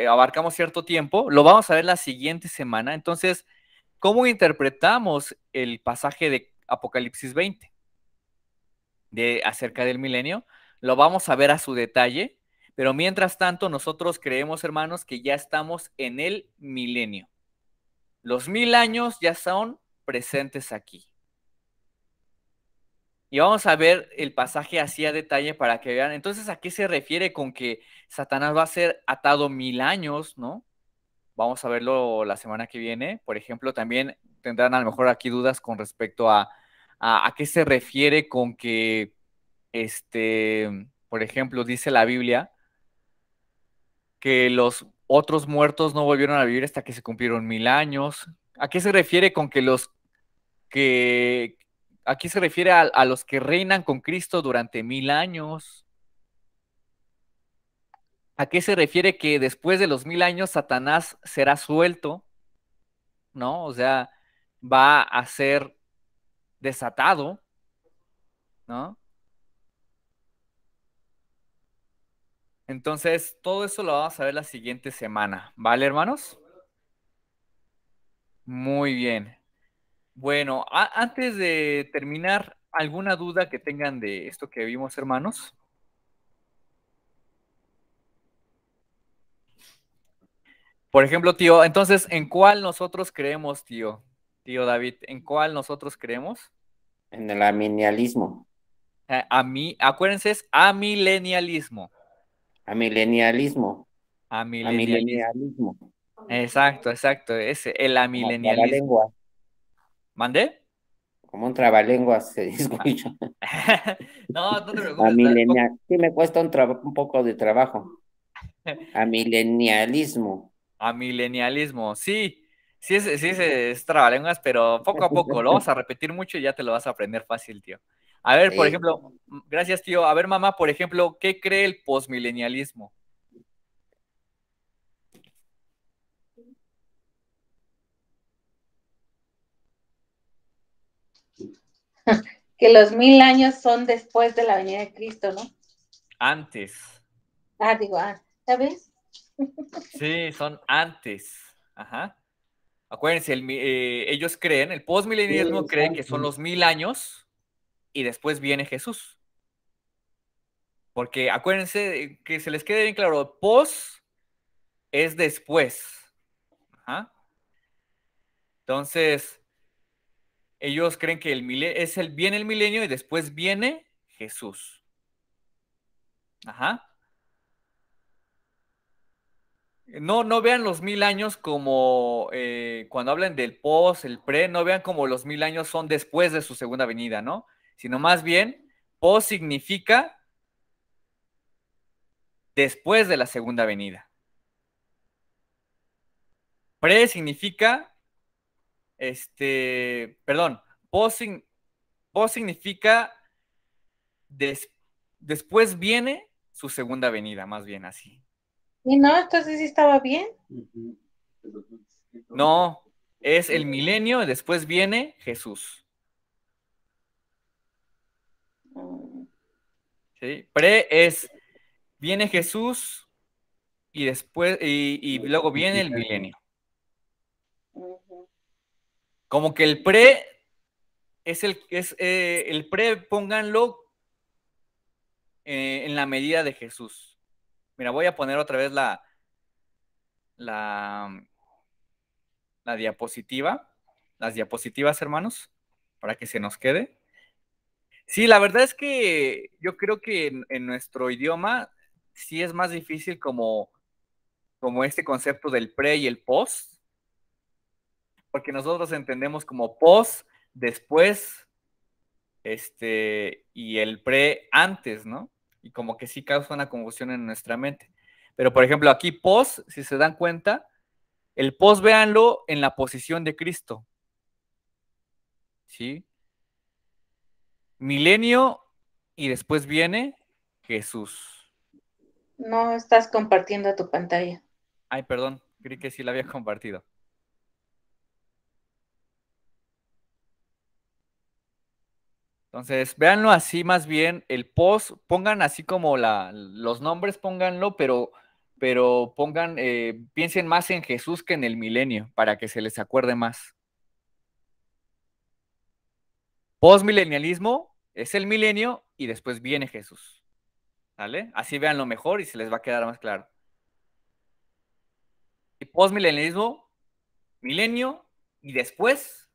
abarcamos cierto tiempo, lo vamos a ver la siguiente semana. Entonces, ¿cómo interpretamos el pasaje de Apocalipsis 20 acerca del milenio? Lo vamos a ver a su detalle, pero mientras tanto nosotros creemos, hermanos, que ya estamos en el milenio. Los 1000 años ya son presentes aquí. Y vamos a ver el pasaje así a detalle para que vean. Entonces, ¿a qué se refiere con que Satanás va a ser atado 1000 años, no? Vamos a verlo la semana que viene. Por ejemplo, también tendrán a lo mejor aquí dudas con respecto a qué se refiere con que, por ejemplo, dice la Biblia que los otros muertos no volvieron a vivir hasta que se cumplieron 1000 años. ¿A qué se refiere con que aquí se refiere a los que reinan con Cristo durante 1000 años? ¿A qué se refiere que después de los 1000 años Satanás será suelto? ¿No? O sea, va a ser desatado, ¿no? Entonces, todo eso lo vamos a ver la siguiente semana, ¿vale, hermanos? Muy bien. Bueno, antes de terminar, ¿alguna duda que tengan de esto que vimos, hermanos? Por ejemplo, tío, entonces, ¿en cuál nosotros creemos, tío? Tío David, ¿en cuál nosotros creemos? En el amilenialismo. Acuérdense, es amilenialismo. Amilenialismo. Amilenialismo. Amilenialismo. Exacto, el Como amilenialismo. trabalenguas. ¿Mandé? Como un trabalenguas se escucha. No, no te preocupes. Sí me cuesta un poco de trabajo. Amilenialismo. Amilenialismo, sí. Sí, es trabalenguas, pero poco a poco. Lo vamos a repetir mucho y ya te lo vas a aprender fácil, tío. A ver, por ejemplo, gracias, tío. A ver, mamá, por ejemplo, ¿qué cree el posmilenialismo? Que los 1000 años son después de la venida de Cristo, ¿no? Antes. ¿Sabes? Sí, son antes. Ajá. Acuérdense, ellos creen, el postmilenialismo cree que son los 1000 años y después viene Jesús. Porque acuérdense que se les quede bien claro, pos es después. Ajá. Entonces, ellos creen que viene el milenio y después viene Jesús. Ajá. No vean los 1000 años como cuando hablan del pos, el pre, no vean como los 1000 años son después de su segunda venida, ¿no? Sino más bien, pos significa después de la segunda venida. Pre significa, perdón, pos significa después viene su segunda venida, más bien así. Y no, entonces sí estaba bien. No, es el milenio y después viene Jesús. ¿Sí? Pre es, viene Jesús y después, y luego viene el milenio. Como que el pre el pre, pónganlo en la medida de Jesús. Mira, voy a poner otra vez la diapositiva, las diapositivas, hermanos, para que se nos quede. Sí, la verdad es que yo creo que en nuestro idioma sí es más difícil como este concepto del pre y el post, porque nosotros entendemos como post, después, y el pre antes, ¿no? Y como que sí causa una confusión en nuestra mente. Pero, por ejemplo, aquí post, si se dan cuenta, el post véanlo en la posición de Cristo. ¿Sí? Milenio y después viene Jesús. No estás compartiendo tu pantalla. Ay, perdón, creí que sí la había compartido. Entonces, véanlo así más bien, el post, pongan así como los nombres, pónganlo, pero pongan, piensen más en Jesús que en el milenio, para que se les acuerde más. Postmilenialismo es el milenio y después viene Jesús. ¿Vale? Así véanlo mejor y se les va a quedar más claro. Y postmilenialismo, milenio y después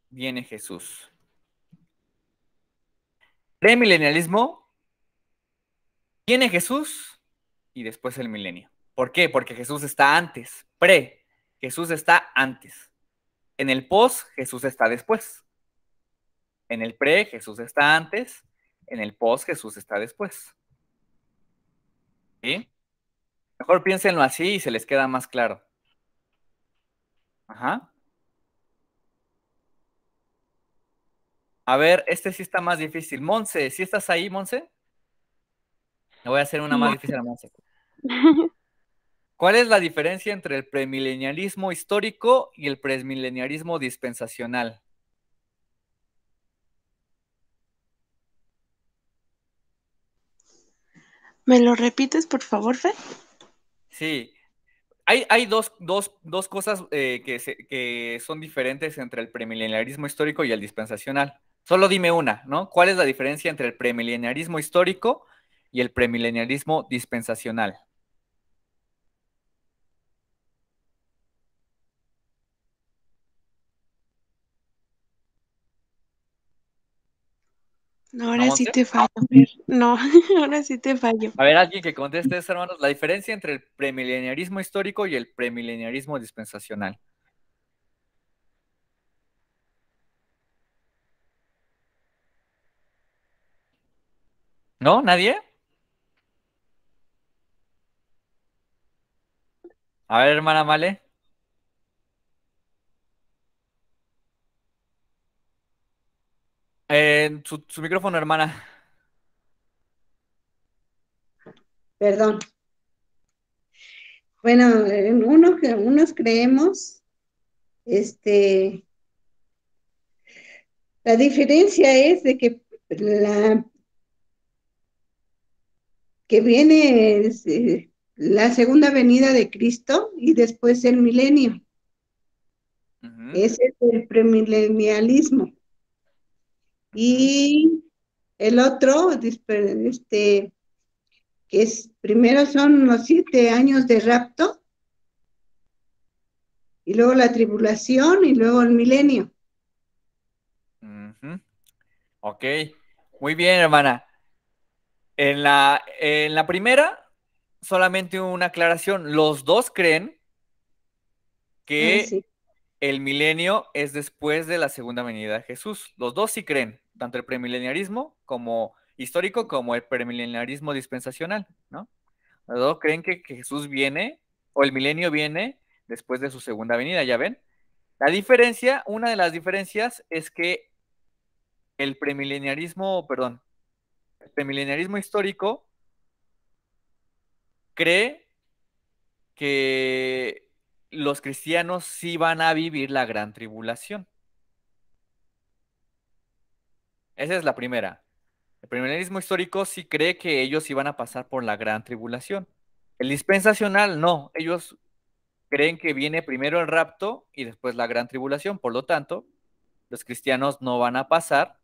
viene Jesús. Premilenialismo, viene Jesús y después el milenio. ¿Por qué? Porque Jesús está antes. Jesús está antes. En el post, Jesús está después. En el pre, Jesús está antes. En el post, Jesús está después. ¿Sí? Mejor piénsenlo así y se les queda más claro. Ajá. A ver, este sí está más difícil. Monse, ¿sí estás ahí, Monse? Le voy a hacer una más difícil a Monse. ¿Cuál es la diferencia entre el premilenialismo histórico y el premilenialismo dispensacional? ¿Me lo repites, por favor, Fer? Sí. Hay dos cosas que son diferentes entre el premilenialismo histórico y el dispensacional. Solo dime una, ¿no? ¿Cuál es la diferencia entre el premilenialismo histórico y el premilenialismo dispensacional? No, ahora sí Monse? te fallo, Fer. No, ahora sí te fallo. A ver, alguien que conteste eso, hermanos. La diferencia entre el premileniarismo histórico y el premileniarismo dispensacional. ¿No? ¿Nadie? A ver, hermana Male. Su micrófono, hermana. Perdón. Bueno, unos creemos, la diferencia es de que que viene la segunda venida de Cristo y después el milenio. Ese es el premilenialismo. Y el otro, que es, primero son los 7 años de rapto, y luego la tribulación, y luego el milenio. Ok, muy bien, hermana. En la primera, solamente una aclaración. Los dos creen que Sí. el milenio es después de la segunda venida de Jesús. Los dos sí creen, tanto el premileniarismo como histórico como el premileniarismo dispensacional, ¿no? Los dos creen que Jesús viene, o el milenio viene después de su segunda venida, ¿ya ven? La diferencia, una de las diferencias es que el premileniarismo histórico cree que los cristianos sí van a vivir la gran tribulación. Esa es la primera. El premileniarismo histórico sí cree que ellos iban a pasar por la gran tribulación. El dispensacional no, ellos creen que viene primero el rapto y después la gran tribulación. Por lo tanto, los cristianos no van a pasar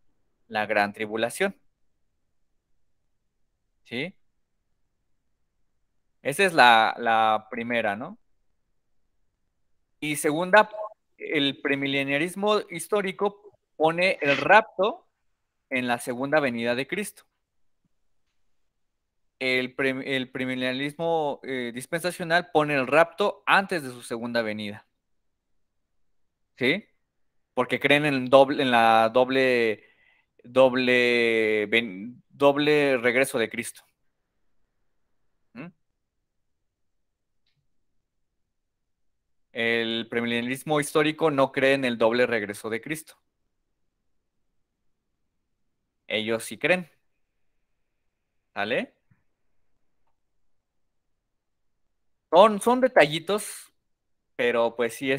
la gran tribulación. ¿Sí? Esa es la primera, ¿no? Y segunda, el premileniarismo histórico pone el rapto en la segunda venida de Cristo. El premilenialismo dispensacional pone el rapto antes de su segunda venida. ¿Sí? Porque creen en la doble regreso de Cristo. ¿Mm? El premilenialismo histórico no cree en el doble regreso de Cristo. Ellos sí creen. ¿Vale? Son detallitos, pero pues sí,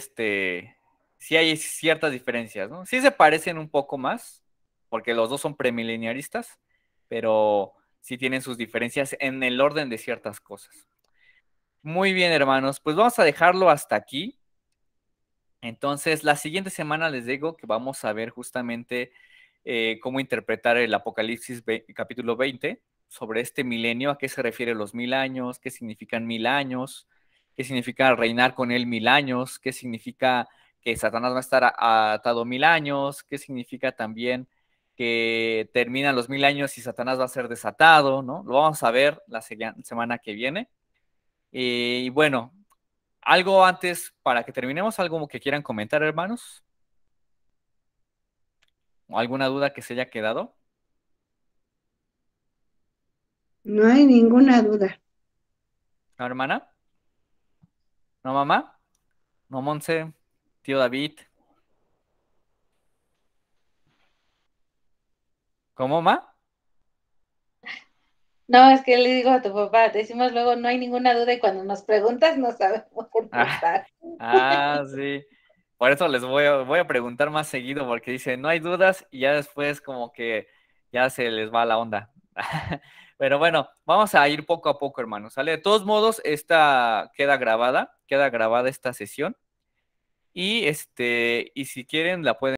sí hay ciertas diferencias, ¿no? Sí se parecen un poco más, porque los dos son premileniaristas, pero sí tienen sus diferencias en el orden de ciertas cosas. Muy bien, hermanos, pues vamos a dejarlo hasta aquí. Entonces, la siguiente semana les digo que vamos a ver justamente cómo interpretar el Apocalipsis capítulo 20 sobre este milenio, a qué se refiere los 1000 años, qué significan 1000 años, qué significa reinar con él 1000 años, qué significa que Satanás va a estar atado 1000 años, qué significa también que terminan los 1000 años y Satanás va a ser desatado, ¿no? Lo vamos a ver la semana que viene. Y bueno, algo antes para que terminemos, algo que quieran comentar, hermanos. ¿O alguna duda que se haya quedado? No hay ninguna duda. ¿No, hermana? ¿No, mamá? ¿No, Monse? ¿Tío David? ¿Cómo, ma? No, es que le digo a tu papá, decimos luego no hay ninguna duda y cuando nos preguntas no sabemos contestar. Sí. Por eso les voy a preguntar más seguido porque dice, no hay dudas y ya después como que ya se les va la onda. Pero bueno, vamos a ir poco a poco, hermanos, ¿sale? De todos modos, esta queda grabada esta sesión y si quieren la pueden